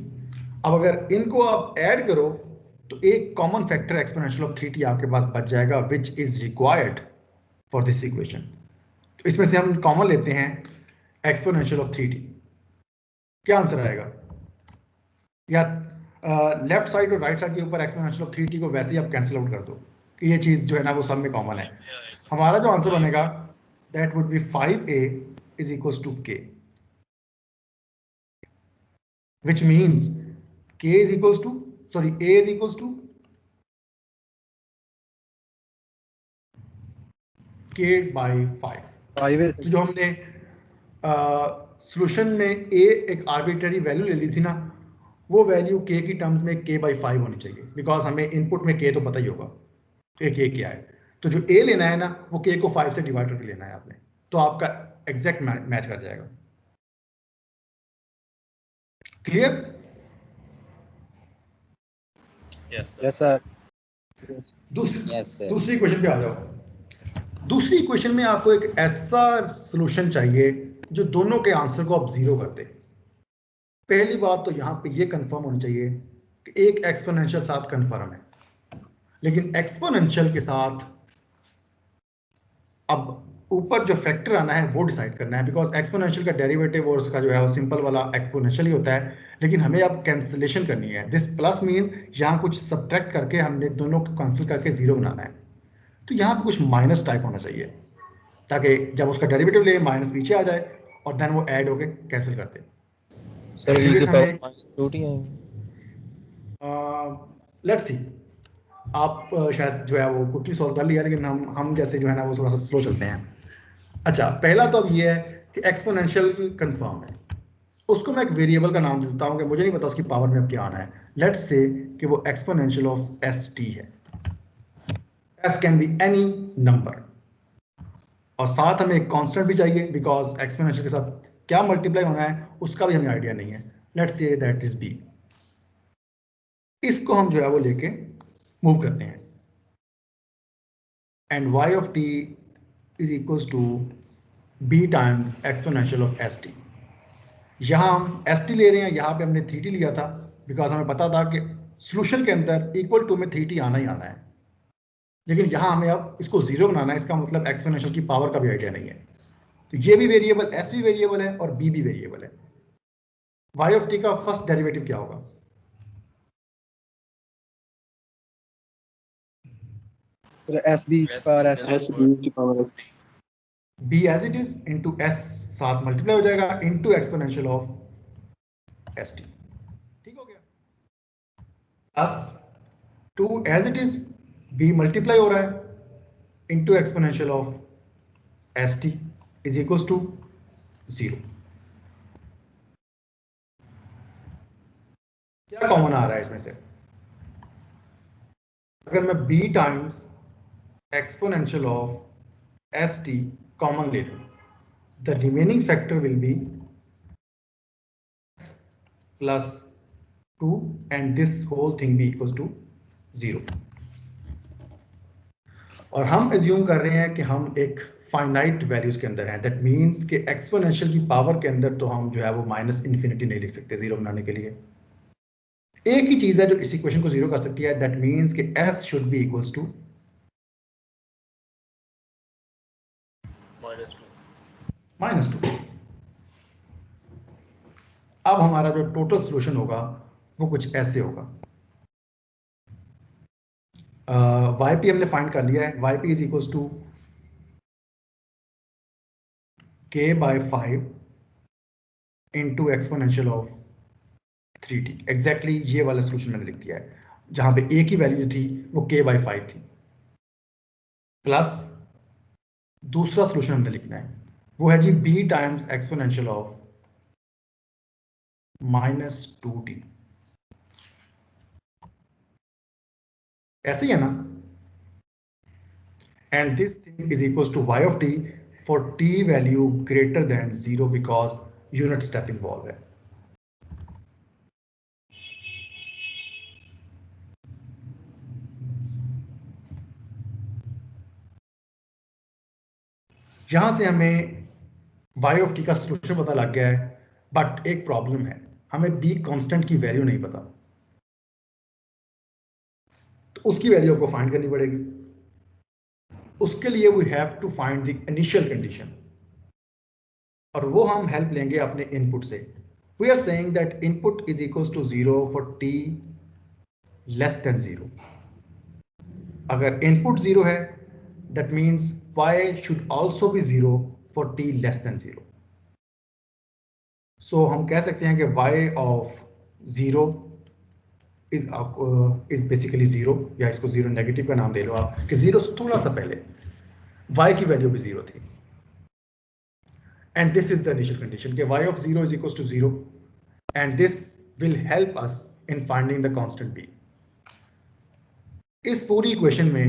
A: अब अगर इनको आप ऐड करो तो एक common factor exponential of 3t आपके पास बच जाएगा, which is required for this equation. तो इसमें से हम कॉमन लेते हैं एक्सपोनेंशियल ऑफ 3t। क्या आंसर आएगा? या लेफ्ट साइड और राइट साइड के ऊपर एक्सपोनेंशियल ऑफ 3t को वैसे ही आप कैंसिल आउट कर दो कि ये चीज जो है ना वो सब में कॉमन है। हमारा जो आंसर बनेगा that would be 5a is equals to k, which means k is equals to, sorry, a is equals to k by 5। तो जो हमने सॉल्यूशन में a एक आर्बिट्रेरी वैल्यू ले ली थी ना, वो वैल्यू k की टर्म्स में k by 5 होनी चाहिए, बिकॉज हमें इनपुट में k तो पता ही होगा कि k क्या है। तो जो a लेना है ना वो k को 5 से डिवाइड करके लेना है आपने, तो आपका एग्जैक्ट मैच कर जाएगा। क्लियर?
D: Yes sir.
A: दूसरी क्वेश्चन पे आ जाओ। दूसरी इक्वेशन में आपको एक ऐसा सॉल्यूशन चाहिए जो दोनों के आंसर को आप जीरो कर दे। पहली बात तो यहाँ पे ये कंफर्म होनी चाहिए कि एक एक्सपोनेंशियल साथ कंफर्म है, लेकिन एक्सपोनेंशियल के साथ अब ऊपर जो फैक्टर आना है वो डिसाइड करना है, बिकॉज एक्सपोनेंशियल का डेरिवेटिव और उसका जो है वो सिंपल वाला एक्सपोनेंशियल ही होता है, लेकिन हमें अब कैंसिलेशन करनी है। दिस प्लस मींस यहाँ कुछ सब्ट्रैक्ट करके हमने दोनों को कैंसिल करके जीरो बनाना है। तो यहाँ पे कुछ माइनस टाइप होना चाहिए, ताकि जब उसका डेरिवेटिव ले माइनस पीछे आ जाए और देन वो ऐड होके कैंसिल करते।
H: सर v के पावर 2t है।
A: लेट्स सी, आप शायद जो है वो क्विकली सॉल्व कर लिया, लेकिन हम जैसे जो है ना वो थोड़ा सा स्लो चलते हैं। अच्छा, पहला तो अब ये है कि एक्सपोनेंशियल कंफर्म है, उसको मैं एक वेरिएबल का नाम देता हूं कि मुझे नहीं पता उसकी पावर में अब क्या आना है। लेट्स से कि वो एक्सपोनेंशियल ऑफ st है। s can be any number, और साथ हमें एक कांस्टेंट भी चाहिए, बिकॉज एक्सपोनेंशियल के साथ क्या मल्टीप्लाई होना है उसका भी हमें आइडिया नहीं है। Let's say that is b। इसको हम जो है वो लेके मूव करते हैं, and y of t is equals to b times exponential of s t. यहाँ हम एस टी ले रहे हैं, यहाँ पे हमने 3t लिया था बिकॉज हमें पता था कि सॉल्यूशन के अंदर इक्वल टू में 3t आना ही आना है, लेकिन यहाँ हमें अब इसको जीरो बनाना है, इसका मतलब एक्सपोनेंशियल की पावर का भी आइडिया नहीं है। तो ये भी वेरिएबल, एस भी वेरिएबल है और बी भी वेरिएबल है। y ऑफ t का फर्स्ट डेरिवेटिव क्या होगा?
D: S b power s
G: s b की power s.
A: b as it is into s, साथ मल्टीप्लाई हो जाएगा into exponential of s t. ठीक हो गया? Plus 2 as it is, b multiply हो रहा है into exponential of s t is equals to 0। क्या कॉमन आ रहा है इसमें से? अगर मैं b times exponential of s t common ले लूं, the remaining factor will be plus 2 and this whole thing be equal to 0। और हम एज्यूम कर रहे हैं कि हम एक फाइनाइट वैल्यूज के अंदर हैं, दैट मीन्स कि एक्सपोनेंशियल की पावर के अंदर तो हम जो है वो माइनस इन्फिनिटी नहीं लिख सकते जीरो बनाने के लिए। एक ही चीज है जो इस इक्वेशन को जीरो कर सकती है, दैट मीन्स कि s should be equals to -2। अब हमारा जो टोटल सॉल्यूशन होगा वो कुछ ऐसे होगा। yp हमने फाइंड कर लिया है, yp is equals to k/5 into exponential of 3t। Exactly ये वाला सॉल्यूशन मैंने लिख दिया है, जहां पे a की वैल्यू थी वो k/5 थी, प्लस दूसरा सॉल्यूशन हमने लिखना है वो है जी b times exponential of -2t। ऐसे ही है ना? And this thing is equals to y of t for t value greater than 0 because unit step involve है। यहां से हमें y ऑफ t का सॉल्यूशन पता लग गया है, बट एक प्रॉब्लम है, हमें b कांस्टेंट की वैल्यू नहीं पता, तो उसकी वैल्यू आपको फाइंड करनी पड़ेगी। उसके लिए we have to find the initial condition, और वो हम हेल्प लेंगे अपने इनपुट से। We are saying that input is equals to 0 for t less than 0। अगर इनपुट 0 है, that means y should also be 0 for t less than 0। So हम कह सकते हैं कि y ऑफ 0 इज बेसिकली 0, या इसको 0 नेगेटिव का नाम दे लो आप, कि 0 से थोड़ा सा पहले y की वैल्यू भी 0 थी। And this is the initial condition कि y of 0 is equal to 0, and this will help us in finding the constant b। इस पूरी इक्वेशन में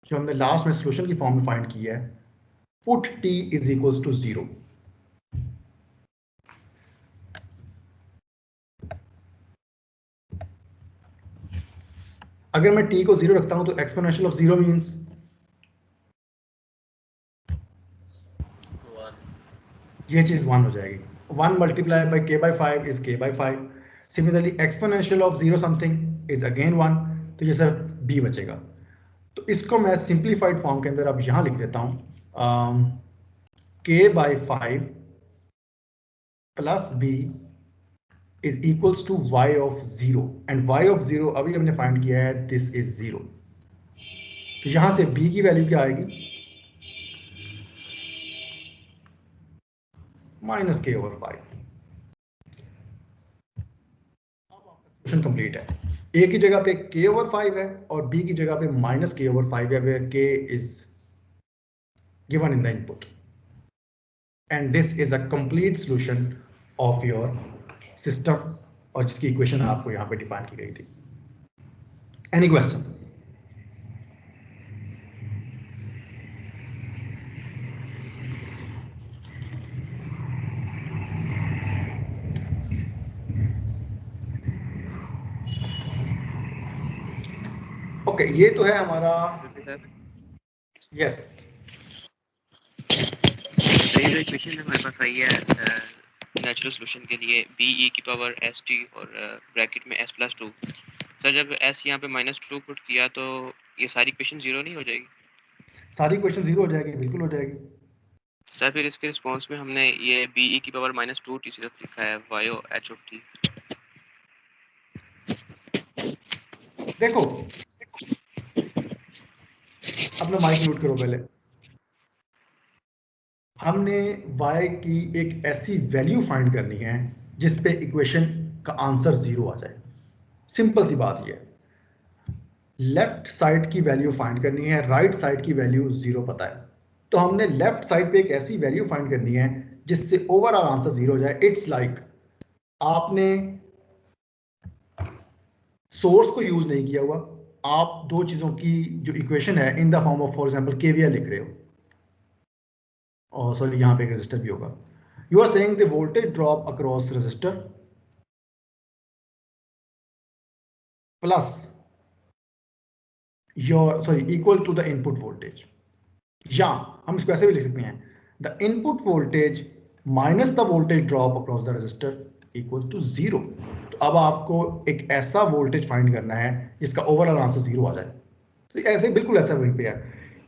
A: जो हमने लास्ट में सॉल्यूशन की फॉर्म में फाइंड किया है, put t is equal to 0। अगर मैं t को 0 रखता हूं तो एक्सपोनेंशियल ऑफ 0 मींस ये चीज 1 हो जाएगी। 1 multiply by k/5 is k/5। Similarly exponential of 0 something is again 1, तो ये सिर्फ b बचेगा। तो इसको मैं सिंप्लीफाइड फॉर्म के अंदर अब यहां लिख देता हूं, k/5 plus b is equals to y of 0, and y of 0 अभी हमने फाइंड किया है, दिस इज 0। तो यहां से b की वैल्यू क्या आएगी? -k/5। सॉल्यूशन कंप्लीट है। a की जगह पे k/5 है और b की जगह पे -k/5 है, where k is given in the input, and this is a complete solution of your system, और जिसकी इक्वेशन आपको यहाँ पे डिफाइन की गई थी। Any question? ओके, ये तो है हमारा, यस।
B: तो ये जो इक्वेशन हमारे पास आई है नेचुरल सॉल्यूशन के लिए बी ई की पावर एस टी और ब्रैकेट में एस प्लस 2। सर जब एस यहाँ पे -2 पुट किया तो ये सारी इक्वेशन जीरो नहीं हो जाएगी?
A: सारी इक्वेशन जीरो हो जाएगी, बिल्कुल हो जाएगी।
B: सर फिर इसके रिस्पांस में हमने ये बी ई की पावर -2 टी सिर्फ लिखा है y o h of t.
A: देखो, अपना माइक म्यूट करो पहले। हमने y की एक ऐसी वैल्यू फाइंड करनी है जिस पे इक्वेशन का आंसर जीरो आ जाए। सिंपल सी बात ये है, लेफ्ट साइड की वैल्यू फाइंड करनी है, राइट साइड की वैल्यू जीरो पता है, तो हमने लेफ्ट साइड पे एक ऐसी वैल्यू फाइंड करनी है जिससे ओवरऑल आंसर जीरो हो जाए। इट्स लाइक आपने सोर्स को यूज नहीं किया हुआ, आप दो चीजों की जो इक्वेशन है इन the form of for example KVL लिख रहे हो, और सॉरी यहाँ पे एक रेजिस्टर भी होगा। You are saying the voltage drop across resistor plus your sorry equal to the input voltage, या हम इसको ऐसे भी लिख सकते हैं the input voltage minus the voltage drop across the resistor equal to zero. तो अब आपको एक ऐसा वोल्टेज फाइंड करना है जिसका ओवरऑल आंसर जीरो आ जाए। तो ऐसे बिल्कुल ऐसा वहीं पे है,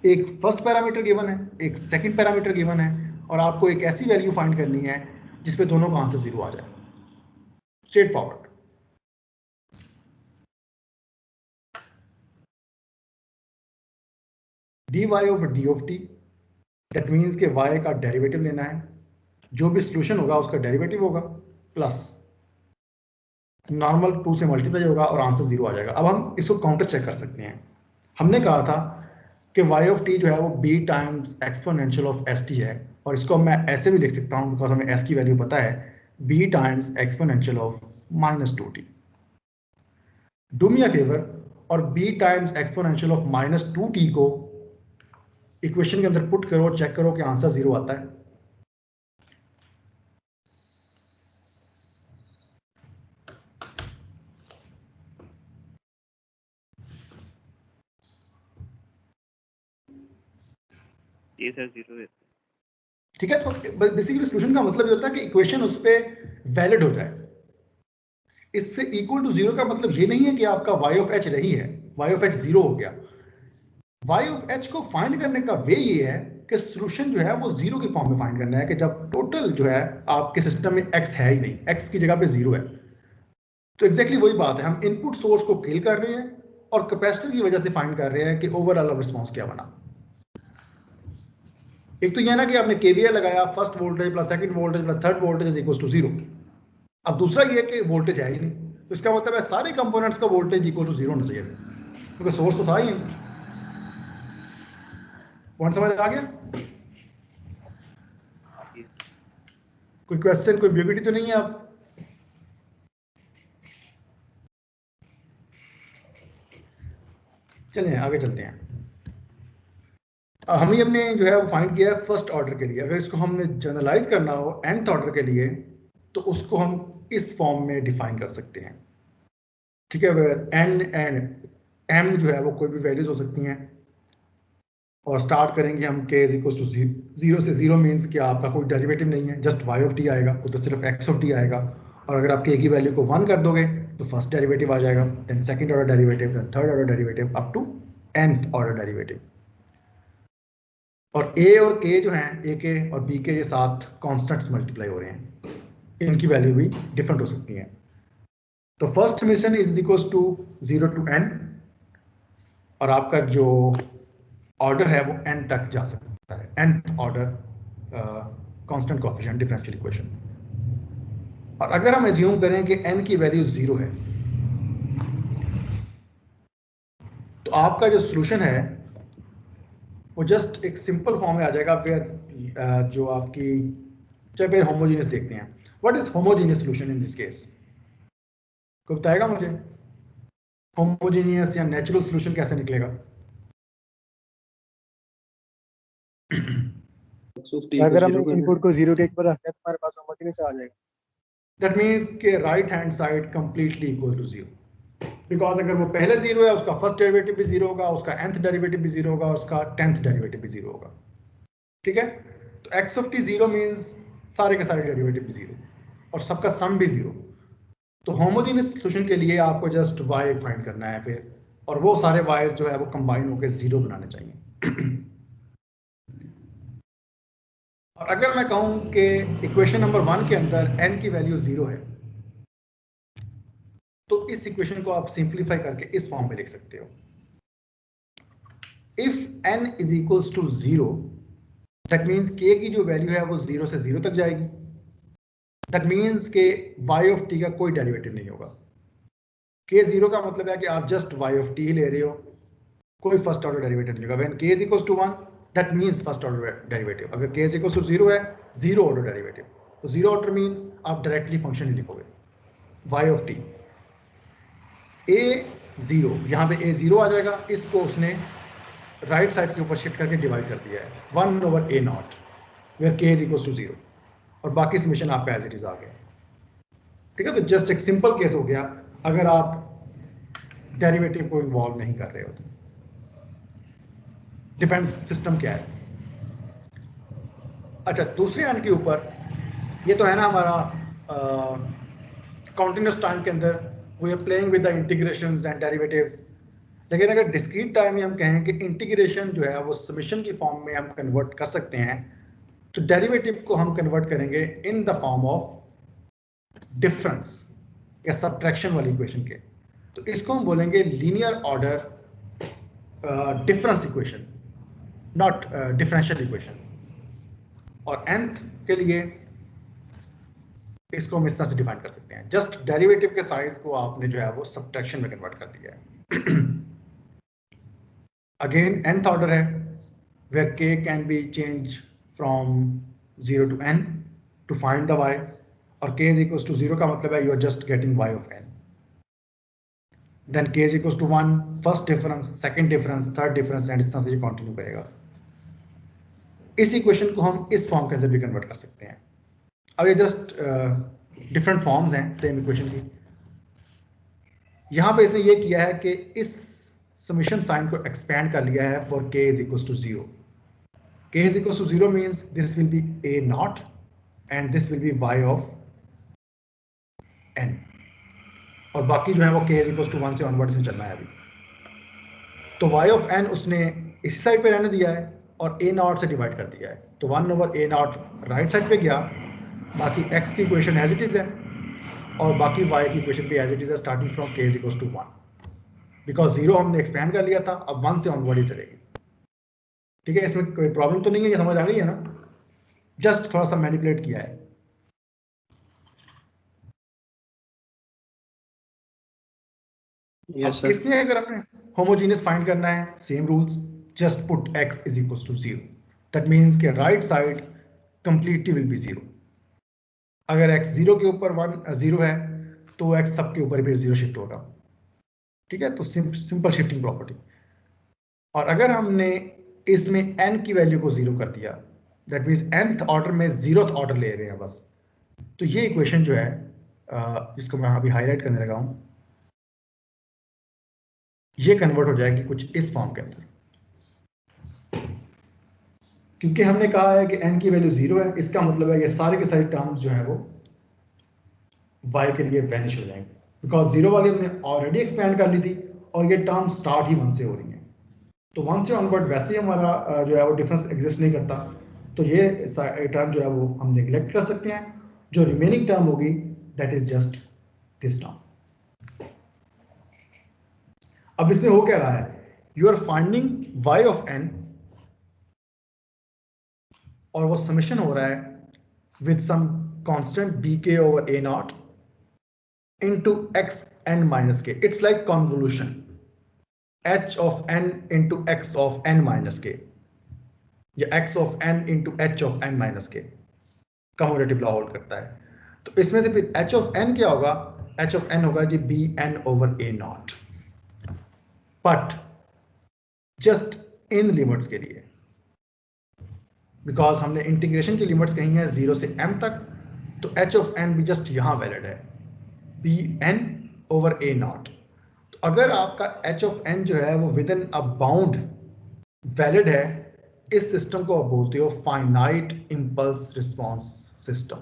A: एक फर्स्ट पैरामीटर गिवन है, एक सेकंड पैरामीटर गिवन है, और आपको एक ऐसी वैल्यू फाइंड करनी है जिसपे दोनों का आंसर जीरो आ जाए। Straight forward. dy of D of T, that means के y का डेरिवेटिव लेना है, जो भी सोल्यूशन होगा उसका डेरिवेटिव होगा, प्लस नॉर्मल 2 से मल्टीप्लाई होगा और आंसर जीरो आ जाएगा। अब हम इसको काउंटर चेक कर सकते हैं। हमने कहा था कि y ऑफ टी जो है वो b times exponential of s T है, और इसको मैं ऐसे भी लिख सकता हूँ बिकॉज हमें s की वैल्यू पता है, b times exponential of -2t। Do me a favour और b times exponential of -2t को इक्वेशन के अंदर पुट करो, चेक करो कि आंसर जीरो आता है।
B: ये सर जीरो है।
A: ठीक है, तो बेसिकली सोल्यूशन का मतलब ये होता है कि इक्वेशन उस पे वैलिड हो जाए। इससे इक्वल टू जीरो का मतलब ये नहीं है कि आपका y ऑफ h रही है, y ऑफ h जीरो हो गया। y ऑफ h को फाइंड करने का वे ये है कि सोल्यूशन जो है वो जीरो की फॉर्म में फाइंड करना है, कि जब टोटल जो है आपके सिस्टम में x है ही नहीं, x की जगह पे जीरो है। तो एग्जैक्टली वही बात है, हम इनपुट सोर्स को किल कर रहे हैं और कैपेसिटर की वजह से फाइंड कर रहे हैं कि ओवरऑल रिस्पॉन्स क्या बना। एक तो यह ना कि आपने केवीएल लगाया, first voltage plus second voltage plus third voltage is equal to zero. अब दूसरा ये कि वोल्टेज है ही नहीं, तो इसका मतलब है सारे कंपोनेंट्स का वोल्टेज इक्वल टू जीरो होना चाहिए, क्योंकि सोर्स तो था ही नहीं। पॉइंट समझ आ गया? कोई क्वेश्चन, कोई एम्बिग्युइटी तो नहीं है? आप चलिए आगे चलते हैं। हम ही हमने जो है वो फाइंड किया है फर्स्ट ऑर्डर के लिए। अगर इसको हमने जनरलाइज करना हो nth ऑर्डर के लिए तो उसको हम इस फॉर्म में डिफाइन कर सकते हैं। ठीक है, n एंड m जो है वो कोई भी वैल्यूज हो सकती हैं, और स्टार्ट करेंगे हम k is equal to zero से। जीरो मीन्स कि आपका कोई डेरिवेटिव नहीं है, जस्ट y ऑफ t आएगा, उधर सिर्फ x ऑफ t आएगा। और अगर आप k की वैल्यू को 1 कर दोगे तो फर्स्ट डेरिवेटिव आ जाएगा, then second order derivative, then third order derivative, up to nth order derivative. और a और k जो हैं, a के और b के, ये साथ कॉन्स्टेंट्स मल्टीप्लाई हो रहे हैं, इनकी वैल्यू भी डिफरेंट हो सकती है। तो first summation is equal to 0 to n, और आपका जो ऑर्डर है वो n तक जा सकता है, nth order constant coefficient differential equation. और अगर हम एज्यूम करें कि n की वैल्यू 0 है, तो आपका जो सॉल्यूशन है वो जस्ट एक सिंपल फॉर्म में आ जाएगा, वेयर जो आपकी, चलिए होमोजेनियस देखते हैं। What is homogeneous solution in this case? कोई बताएगा मुझे होमोजेनियस या नेचुरल सॉल्यूशन कैसे निकलेगा?
D: अगर हम इनपुट को जीरो के एक पर रखते हैं तो हमारे पास होमोजेनियस आ जाएगा।
A: दैट मींस के right hand side completely equal to zero. Because अगर वो पहले 0 है उसका फर्स्ट डेरिवेटिव भी 0 होगा, उसका nth डेरिवेटिव भी 0 होगा, उसका 10th डेरिवेटिव भी 0 होगा। ठीक है, तो x ऑफ t 0 मीन्स सारे के सारे डेरिवेटिव भी 0 और सबका सम भी 0। तो होमोजेनियस सॉल्यूशन के लिए आपको जस्ट y फाइंड करना है फिर, और वो सारे y's जो है वो कंबाइन होकर 0 बनाने चाहिए। और अगर मैं कहूं कि इक्वेशन नंबर 1 के अंदर n की वैल्यू 0 है, तो इस इक्वेशन को आप सिंप्लीफाई करके इस फॉर्म में लिख सकते हो। If n is equals to 0, that means k की जो वैल्यू है वो 0 से 0 तक जाएगी। दैट मीन्स के y ऑफ t का कोई डेरिवेटिव नहीं होगा। k 0 का मतलब है कि आप जस्ट y ऑफ t ही ले रहे हो, कोई फर्स्ट ऑर्डर डेरिवेटिव नहीं होगा। When k is equals to 1, that means first order derivative. अगर k इज इक्वल्स टू 0 है, 0 ऑर्डर डेरिवेटिव। तो 0 ऑर्डर मीन्स आप डायरेक्टली फंक्शन ही लिखोगे y ऑफ t। a0, यहाँ पे a0 आ जाएगा, इसको उसने राइट साइड के ऊपर शिफ्ट करके डिवाइड कर दिया है 1/a0 where k is equals to 0, और बाकी समेशन आपका एज इट इज आ गया। ठीक है, तो जस्ट एक सिंपल केस हो गया अगर आप डेरिवेटिव को इन्वॉल्व नहीं कर रहे हो तो। डिपेंड सिस्टम क्या है। अच्छा, दूसरे एंड के ऊपर ये तो है ना हमारा कॉन्टिन्यूस टाइम के अंदर we are playing with the integrations and derivatives. लेकिन अगर डिस्क्रीट टाइम में हम कहें कि इंटीग्रेशन जो है वो समेशन की फॉर्म में हम कन्वर्ट कर सकते हैं, तो डेरिवेटिव को हम कन्वर्ट करेंगे इन द फॉर्म ऑफ डिफरेंस या सब्ट्रैक्शन वाली इक्वेशन के। तो इसको हम बोलेंगे linear order difference equation, not differential equation. और nth के लिए इसको हम इस तरह से डिफाइन कर सकते हैं, जस्ट डेरिवेटिव के साइज को आपने जो है वो सब्ट्रैक्शन में कन्वर्ट कर दिया है। अगेन nth ऑर्डर है where k can be changed from 0 to n to find the y, और k is equals to 0 का मतलब है you are just getting y of n. Then k is equals to 1, first difference, second difference, third difference, and इस तरह से ये continue करेगा। इस इक्वेशन को हम इस फॉर्म के अंदर भी कन्वर्ट कर सकते हैं। अब ये जस्ट डिफरेंट फॉर्म्स हैं सेम इक्वेशन की। यहाँ पे इसने ये किया है कि इस समेशन साइन को एक्सपेंड कर लिया है for k is equals to 0. k is equals to 0 means this will be a0 and this will be y of n, और बाकी जो है वो k is equals to 1 से ऑनवर्ड से चलना है अभी। तो y of n उसने इस साइड पे रहने दिया है और a0 से डिवाइड कर दिया है, तो 1/a0 राइट साइड पे गया, बाकी x की इक्वेशन एज इट इज है और बाकी y की इक्वेशन भी एज इट इज है starting from k is equals to 1, because 0 हमने एक्सपेंड कर लिया था, अब 1 से ऑनवर्ड ही चलेगी। ठीक है, इसमें कोई प्रॉब्लम तो नहीं है, ये समझ आ रही है ना? जस्ट थोड़ा सा मैनिपुलेट किया है।
G: यस
A: अब इसमें अगर हमने होमोजेनियस फाइंड करना है, same rules, just put x is equals to 0, that means के right side completely will be 0। अगर x 0 के ऊपर 0 है तो x सब के ऊपर भी 0 शिफ्ट होगा। ठीक है, तो सिंपल शिफ्टिंग प्रॉपर्टी। और अगर हमने इसमें n की वैल्यू को 0 कर दिया, दैट मीन्स nth ऑर्डर में 0th ऑर्डर ले रहे हैं बस, तो ये इक्वेशन जो है जिसको मैं अभी हाईलाइट करने लगा हूं, ये कन्वर्ट हो जाएगी कुछ इस फॉर्म के अंदर। क्योंकि हमने कहा है कि n की वैल्यू 0 है, इसका मतलब है ये सारे के सारे टर्म्स जो है वो y के लिए वैनिश हो जाएंगे, बिकॉज 0 वाली हमने ऑलरेडी एक्सपेंड कर ली थी और ये टर्म स्टार्ट ही 1 से हो रही है। तो 1 से ऑनवर्ड वैसे ही हमारा जो है वो डिफरेंस एग्जिस्ट नहीं करता, तो ये टर्म जो है वो हम नेग्लेक्ट कर सकते हैं। जो रिमेनिंग टर्म होगी that is just this term. अब इसमें हो क्या रहा है, you are finding y of n और वो समेशन हो रहा है with some constant bk over a0 into xn minus k. It's like convolution, h of n into x of n minus k, या x of n into h of n minus k commutative law hold करता है। तो इसमें से फिर h of n क्या होगा, h of n होगा जी bn over a0, but just in limits के लिए, बिकॉज हमने इंटीग्रेशन की लिमिट्स कही हैं 0 से m तक, तो h of n भी जस्ट यहां वैलिड है bn over a0। अगर आपका h of n जो है वो with in a bound valid है, इस सिस्टम को आप बोलते हो फाइनाइट इंपल्स रिस्पॉन्स सिस्टम,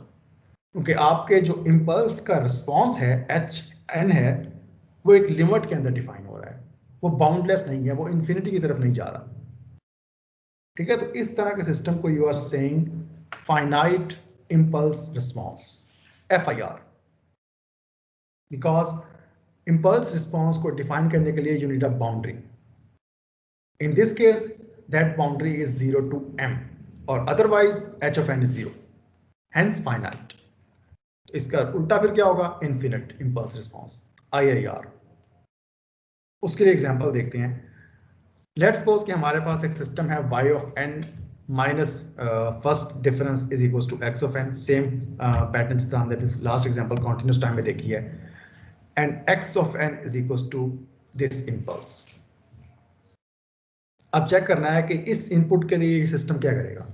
A: क्योंकि आपके जो इंपल्स का रिस्पॉन्स है एच एन है वो एक लिमिट के अंदर डिफाइन हो रहा है, वो बाउंडलेस नहीं है, वो इन्फिनिटी की तरफ नहीं जा रहा। ठीक है, तो इस तरह के सिस्टम को you are saying finite impulse response, FIR। Because impulse response को डिफाइन करने के लिए you need a boundary. In this case that boundary is 0 to m और otherwise h of n is 0, hence finite। इसका उल्टा फिर क्या होगा, इन्फिनिट इंपल्स रिस्पॉन्स, IIR। उसके लिए एग्जांपल देखते हैं। लेट्स सपोज कि हमारे पास एक सिस्टम है y of n minus first difference is equal to x of n, same pattern जिस तरह हमने लास्ट एग्जांपल कॉन्टिन्यूस टाइम में देखी है, and x of n is equal to this impulse. अब चेक करना है कि इस इनपुट के लिए सिस्टम क्या करेगा।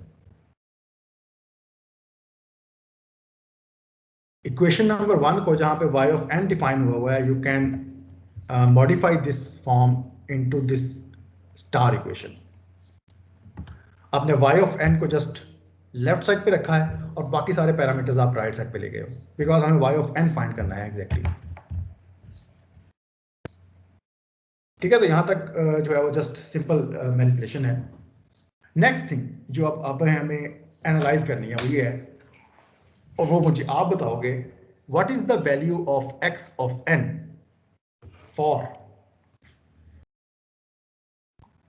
A: इक्वेशन नंबर 1 को जहां पे y of n डिफाइन हुआ है, you can modify this form into this star equation. आपने y of n को जस्ट लेफ्ट साइड पे रखा है और बाकी सारे पैरामीटर्स आप राइट साइड पे ले गए हो, बिकॉज हमें y of n फाइंड करना है एग्जैक्टली। ठीक है, तो यहां तक जो है वो जस्ट सिंपल मैनिपुलेशन है। नेक्स्ट थिंग जो अब हमें एनालाइज करनी है वो ये है, और वो मुझे आप बताओगे, what is the value of x of n for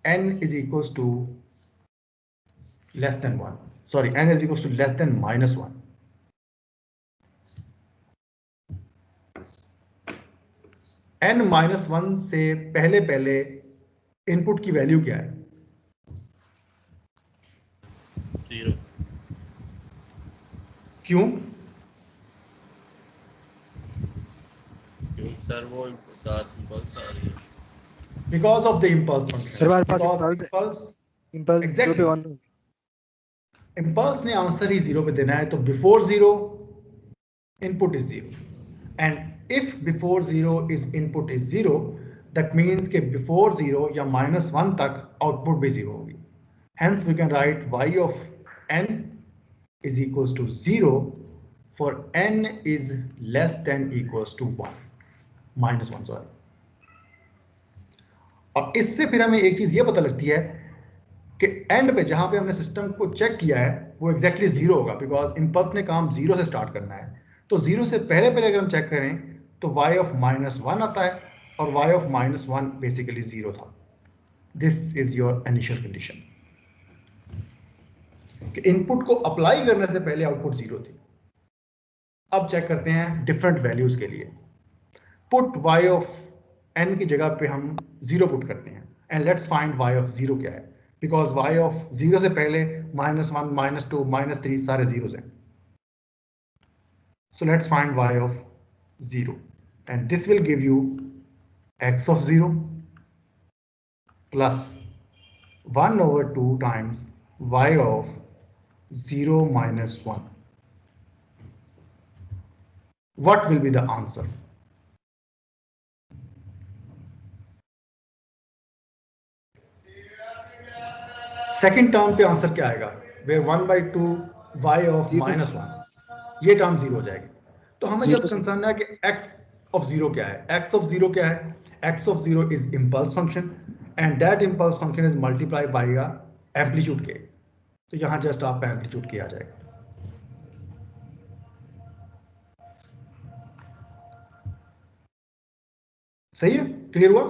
A: n is equals to less than 1, sorry, n is equals to less than -1। n -1 से पहले पहले इनपुट की वैल्यू क्या है?
C: 0।
A: क्यों?
C: सर वो साथ इंपल्स आ रही है।
A: Because of the impulse function।
D: Sir हमारे पास
A: Because
D: impulse
A: exactly
D: 0 पे 1
A: impulse ने आंसर ही 0 पे देना है, तो before 0 input is 0, and if before 0 is input is 0, that means कि before 0 या -1 तक output भी 0 होगी। Hence we can write y of n is equals to 0 for n is less than equals to 1, -1 sorry। और इससे फिर हमें एक चीज ये पता लगती है कि एंड पे जहां पे हमने सिस्टम को चेक किया है वो एग्जैक्टली 0 होगा, बिकॉज इंपल्स ने काम 0 से स्टार्ट करना है। तो 0 से पहले पहले अगर हम चेक करें तो y of -1 आता है, और y of -1 बेसिकली 0 था। This is your initial condition कि इनपुट को अप्लाई करने से पहले आउटपुट 0 थी। अब चेक करते हैं डिफरेंट वैल्यूज के लिए। पुट y of n की जगह पे हम 0 पुट करते हैं, and let's find y of 0 क्या है, बिकॉज y of 0 से पहले -1 -2 -3 सारे जीरोस हैं। So let's find y of 0, and this will give you x of 0 plus 1/2 times y of 0 minus 1. What will be the answer? Second term पे answer क्या आएगा, where 1/2 y of -1, ये term 0 हो जाएगी। तो हमें जस्ट कंसर्न है कि x of 0 क्या है। x of 0 क्या है? x of 0 is impulse function and that impulse function is multiplied by a amplitude k। तो यहां जस्ट आपका एम्पलीट्यूड k आ जाएगा। सही है, क्लियर हुआ?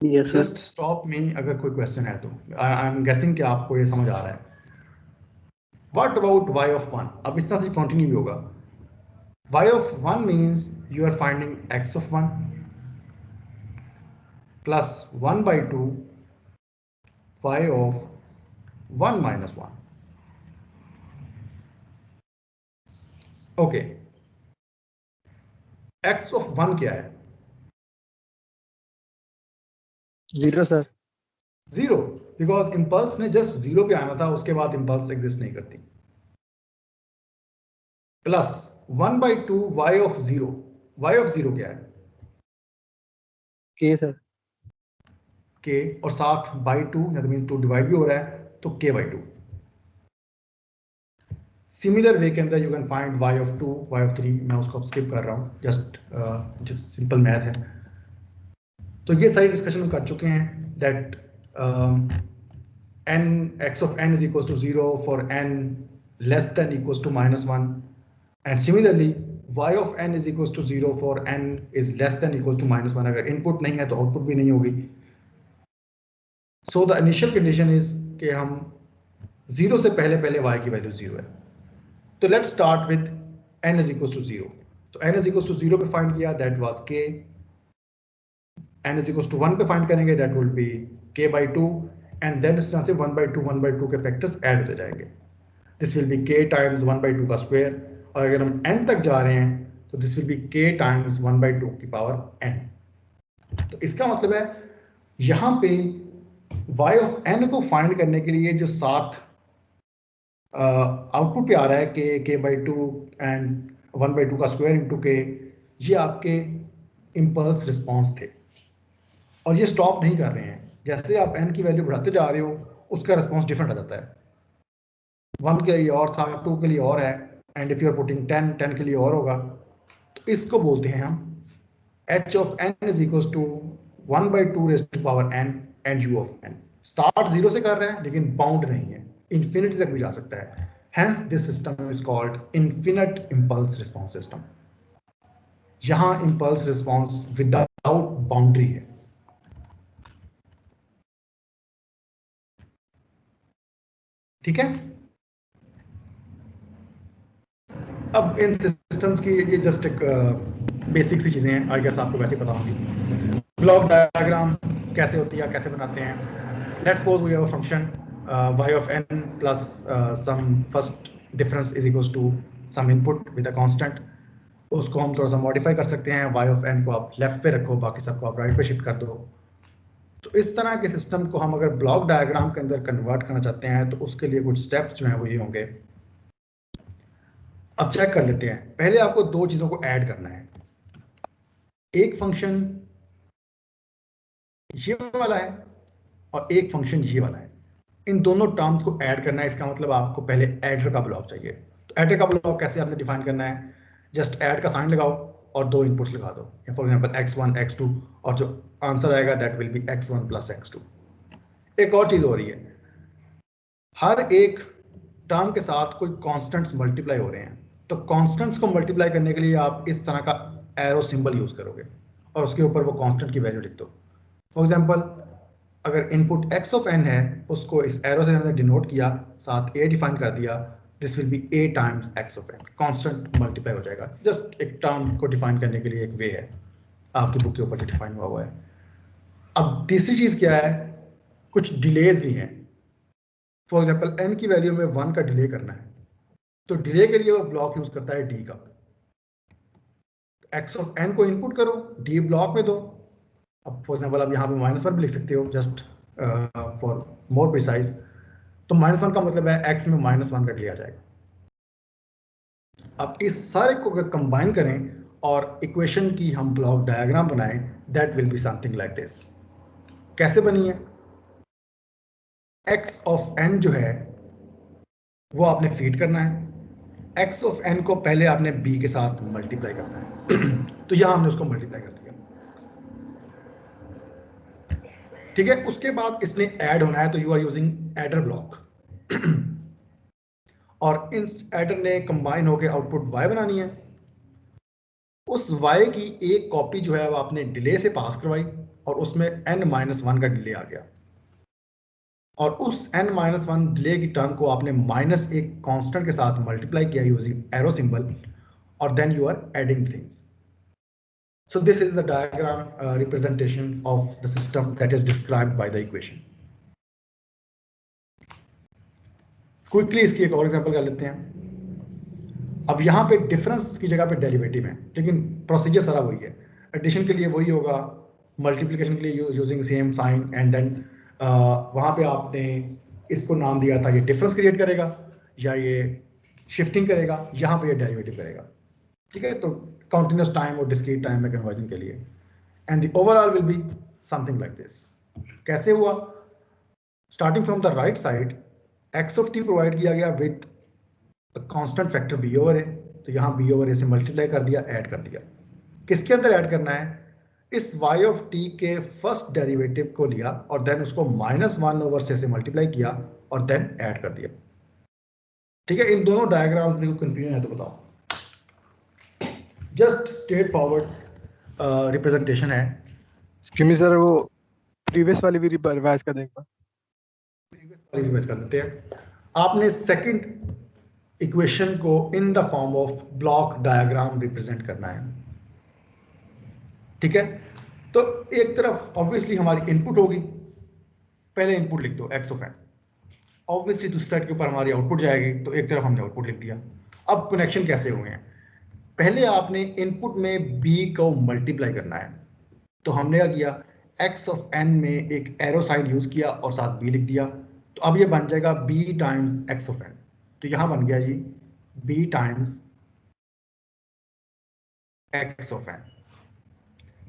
A: जस्ट स्टॉप मी अगर कोई क्वेश्चन है तो। आई एम गेसिंग कि आपको ये समझ आ रहा है। What about y of 1? अब इस तरह से कंटिन्यू भी होगा। y of 1 means you are finding x of 1 plus 1/2 y of 1 minus 1. Okay. x of 1 क्या है?
D: 0 सर।
A: 0, बिकॉज इंपल्स ने जस्ट 0 पे आना था, उसके बाद इंपल्स एग्जिस्ट नहीं करती। Plus 1/2 y of 0, y of 0 क्या है?
G: के सर
A: k, और साथ बाई 2 या तो मीन 2 डिवाइड भी हो रहा है तो k/2। सिमिलर वे के अंदर you can find y of 2, y of 3, मैं उसको स्किप कर रहा हूँ, जस्ट जो सिंपल मैथ है। तो ये सारी डिस्कशन हम कर चुके हैं that n x of n is equals to 0 for n less than equals to -1, and similarly y of n is equals to 0 for n is less than equals to -1। अगर input नहीं है तो output भी नहीं होगी। So the initial condition is कि हम 0 से पहले पहले y की वैल्यू 0 है। तो let's start with n is equals to 0। तो n is equals to 0 पे फाइंड किया, that was k। n is equals to 1 पे फाइंड करेंगे, that will be k/2, and then इस तरह से 1/2 के फैक्टर्स ऐड होते जाएंगे। This will be k times 1/2 का स्क्वायर, और अगर हम n तक जा रहे हैं तो this will be k times 1/2 की पावर n। तो इसका मतलब है यहाँ पे y ऑफ n को फाइंड करने के लिए जो साथ आउटपुट पे आ रहा है k/2 एंड 1/2 का स्क्वायर इंटू k, ये आपके इम्पल्स रिस्पॉन्स थे और ये स्टॉप नहीं कर रहे हैं। जैसे आप n की वैल्यू बढ़ाते जा रहे हो उसका रिस्पॉन्स डिफरेंट आ जाता है। 1 के लिए और था, 2 के लिए और है, and if you are putting 10 के लिए और होगा। तो इसको बोलते हैं हम h of n is equals to 1/2 raised to power n and u of n। Start 0 से कर रहे हैं लेकिन बाउंड नहीं है, इंफिनिटी तक भी जा सकता है। Hence this system is called infinite impulse response system. यहां इंपल्स रिस्पॉन्स विदाउट बाउंड्री है। ठीक है, अब इन सिस्टम्स की ये जस्ट एक बेसिक सी चीजें हैं, आई गेस आपको वैसे पता होंगी। ब्लॉक डायग्राम कैसे होती है, कैसे बनाते हैं। Let's suppose we have a function y of n plus some first difference is equals to some input with a constant। उसको हम थोड़ा सा मॉडिफाई कर सकते हैं, y of n को आप लेफ्ट पे रखो, बाकी सबको आप राइट पे शिफ्ट कर दो। तो इस तरह के सिस्टम को हम अगर ब्लॉक डायग्राम के अंदर कन्वर्ट करना चाहते हैं तो उसके लिए कुछ स्टेप्स जो हैं वो ये होंगे। अब चेक कर लेते हैं। पहले आपको दो चीजों को ऐड करना है। एक फंक्शन ये वाला है और एक फंक्शन ये वाला है। इन दोनों टर्म्स को ऐड करना है, इसका मतलब आपको पहले एडर का ब्लॉक चाहिए। तो एडर का ब्लॉक कैसे आपने डिफाइन करना है? जस्ट ऐड का साइन लगाओ और दो इनपुट्स लगा दो, फॉर एग्जांपल x1 x2, और जो आंसर आएगा that will B x1 plus x2। एक और चीज हो रही है, हर एक टर्म के साथ कोई कॉन्स्टेंट्स मल्टीप्लाई हो रहे हैं, तो कॉन्स्टेंट्स को मल्टीप्लाई करने के लिए आप इस तरह का एरो सिंबल यूज करोगे और उसके ऊपर वो कॉन्स्टेंट की वैल्यू लिख दो। फॉर एग्जाम्पल अगर इनपुट x ऑफ n है, उसको इस एरो से हमने डिनोट किया, साथ a डिफाइन कर दिया, this will B a times x of n। Constant multiply हो जाएगा। जस्ट एक टर्म को डिफाइन करने के लिए एक वे है, आपकी बुक के ऊपर जो डिफाइन हुआ है। अब तीसरी चीज क्या है, कुछ डिलेज भी हैं। फॉर एग्जाम्पल n की वैल्यू में 1 का डिले करना है, तो डिले के लिए वो ब्लॉक यूज करता है d का। x ऑफ n को इनपुट करो, d ब्लॉक में दो। अब फॉर एग्जाम्पल आप यहाँ पे -1 भी लिख सकते हो, जस्ट फॉर मोर प्रिसाइज। तो -1 का मतलब है x में -1 का डिले आ जाएगा। अब इस सारे को अगर कंबाइन करें और इक्वेशन की हम ब्लॉक डायग्राम बनाएं, that will be something like this. कैसे बनी है? x ऑफ n जो है वो आपने फीड करना है। x ऑफ n को पहले आपने b के साथ मल्टीप्लाई करना है। तो यहां हमने उसको मल्टीप्लाई कर दिया, ठीक है। उसके बाद इसने ऐड होना है, तो you are using adder block और इन एडर ने कंबाइन होकर आउटपुट y बनानी है। उस y की एक कॉपी जो है वो आपने डिले से पास करवाई और उसमें n-1 का डिले आ गया, और उस n-1 डिले की टर्म को आपने -1 कांस्टेंट के साथ मल्टीप्लाई किया यूजिंग एरो सिंबल, और then you are adding things. So this is the diagram representation of the system that is described by the equation. Quickly इसकी एक और एग्जांपल कर लेते हैं। अब यहाँ पे डिफरेंस की जगह पे डेरिवेटिव है, लेकिन प्रोसीजर सारा वही है। एडिशन के लिए वही होगा, मल्टीप्लिकेशन के लिए using same sign, and then वहाँ पे आपने इसको नाम दिया था ये डिफरेंस क्रिएट करेगा या ये शिफ्टिंग करेगा, यहाँ पे ये डेरिवेटिव करेगा। ठीक है, तो कंटिन्यूस टाइम और डिस्क्रीट टाइम में कन्वर्जन के लिए, and the overall will be something like this. कैसे हुआ? Starting from the right side x of t provide किया गया with constant factor b over a, तो यहाँ बी ओवर ए से मल्टीप्लाई कर दिया, ऐड कर दिया। किसके अंदर ऐड करना है? इस y ऑफ t के फर्स्ट डेरिवेटिव को लिया और देन उसको -1 ओवर से मल्टीप्लाई किया और देन ऐड कर दिया। ठीक है, इन दोनों डायग्राम्स में कोई कंफ्यूजन है तो बताओ। जस्ट स्ट्रेट फॉरवर्ड रिप्रेजेंटेशन है।
G: एक्सक्यूज मी सर, वो प्रीवियस वाली भी रिवाइज कर देंगे।
A: रिवाइज कर देते हैं। आपने सेकंड इक्वेशन को इन the form of block diagram represent करना है। ठीक है, तो एक तरफ ऑब्वियसली हमारी इनपुट होगी, पहले इनपुट लिख दो x ऑफ n, ऑब्वियसली दूसरी साइड के ऊपर हमारी आउटपुट जाएगी, तो एक तरफ हमने आउटपुट लिख दिया। अब कनेक्शन कैसे हुए हैं? पहले आपने इनपुट में b को मल्टीप्लाई करना है, तो हमने क्या किया, x ऑफ n में एक एरो साइन यूज किया और साथ b लिख दिया, तो अब ये बन जाएगा b times x of n। तो यहां बन गया जी b times x of n।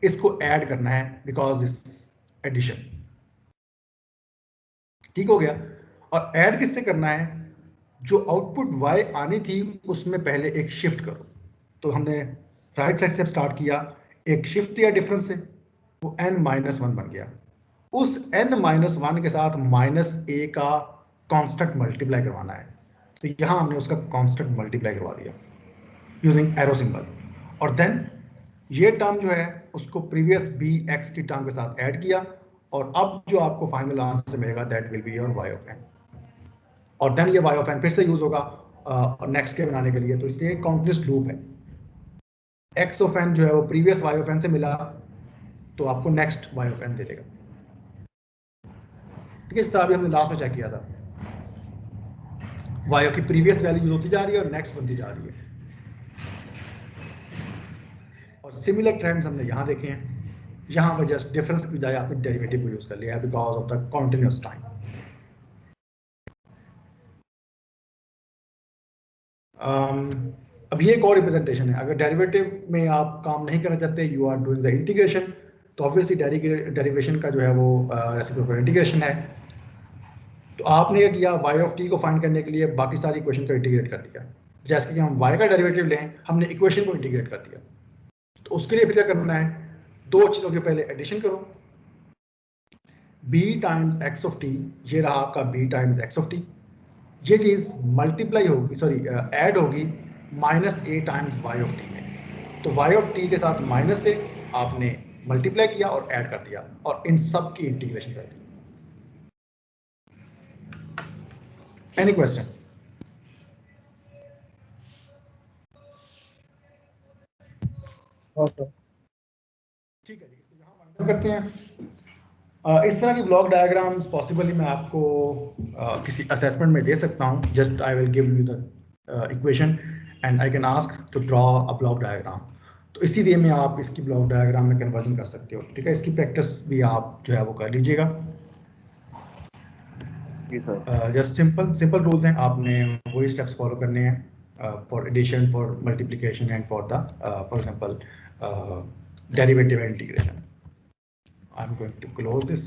A: इसको ऐड करना है बिकॉज इस एडिशन। ठीक हो गया। और ऐड किससे करना है? जो आउटपुट y आनी थी उसमें पहले एक शिफ्ट करो, तो हमने राइट साइड से स्टार्ट किया, एक शिफ्ट दिया डिफरेंस से, वो n-1 बन गया। उस n-1 के साथ -a का कांस्टेंट मल्टीप्लाई करवाना है, तो यहां हमने उसका कांस्टेंट मल्टीप्लाई करवा दिया यूजिंग एरो सिंबल, और देन ये टर्म जो है उसको प्रीवियस bx की टर्म के साथ ऐड किया, और अब जो आपको फाइनल आंसर मिलेगा that will be your y of n। और देन ये y ऑफ n फिर से यूज होगा नेक्स्ट के बनाने के लिए, तो इसलिए काउंटलेस लूप है। x ऑफ n जो है वो प्रीवियस y ऑफ n से मिला, तो आपको नेक्स्ट y ऑफ n दे देगा। ठीक है, इस तरह भी हमने लास्ट में चेक किया था, y की प्रीवियस वैल्यू यूज होती जा रही है और नेक्स्ट बनती जा रही है। और सिमिलर ट्रेंड्स हमने यहाँ देखे हैं। यहाँ पर जस्ट डिफरेंस की बजाय आपने डेरिवेटिव को यूज कर लिया है because of the continuous time. अब ये एक और रिप्रेजेंटेशन है। अगर डेरिवेटिव में आप काम नहीं करना चाहते, you are doing the integration, तो ऑब्वियसली डेरिवेशन का जो है वो रेसिप्रोकल इंटीग्रेशन है। तो आपने क्या किया, y ऑफ t को फाइंड करने के लिए बाकी सारी इक्वेशन को इंटीग्रेट कर दिया। जैसे कि हम y का डेरिवेटिव लें, हमने इक्वेशन को इंटीग्रेट कर दिया, तो उसके लिए फिर क्या करना है, दो चीजों के पहले एडिशन करो, b times x of t, ये रहा आपका b times x of t, ये चीज मल्टीप्लाई होगी, सॉरी ऐड होगी -a times y of t में। तो y ऑफ t के साथ -a आपने मल्टीप्लाई किया और ऐड कर दिया, और इन सब की इंटीग्रेशन कर दी। Any question? ठीक है जी, तो यहाँ बंद करते हैं। इस तरह की ब्लॉक डायग्राम्स पॉसिबली मैं आपको किसी असेसमेंट में दे सकता हूँ। Just I will give you the equation and I can ask to draw a block diagram. तो इसी वे में आप इसकी ब्लॉक डायग्राम में कन्वर्जन कर सकते हो। ठीक है, इसकी प्रैक्टिस भी आप जो है वो कर लीजिएगा। जस्ट सिंपल रूल्स हैं, आपने वही स्टेप्स फॉलो करने हैं for addition, for multiplication and for the for example derivative and integration. I'm going to close this.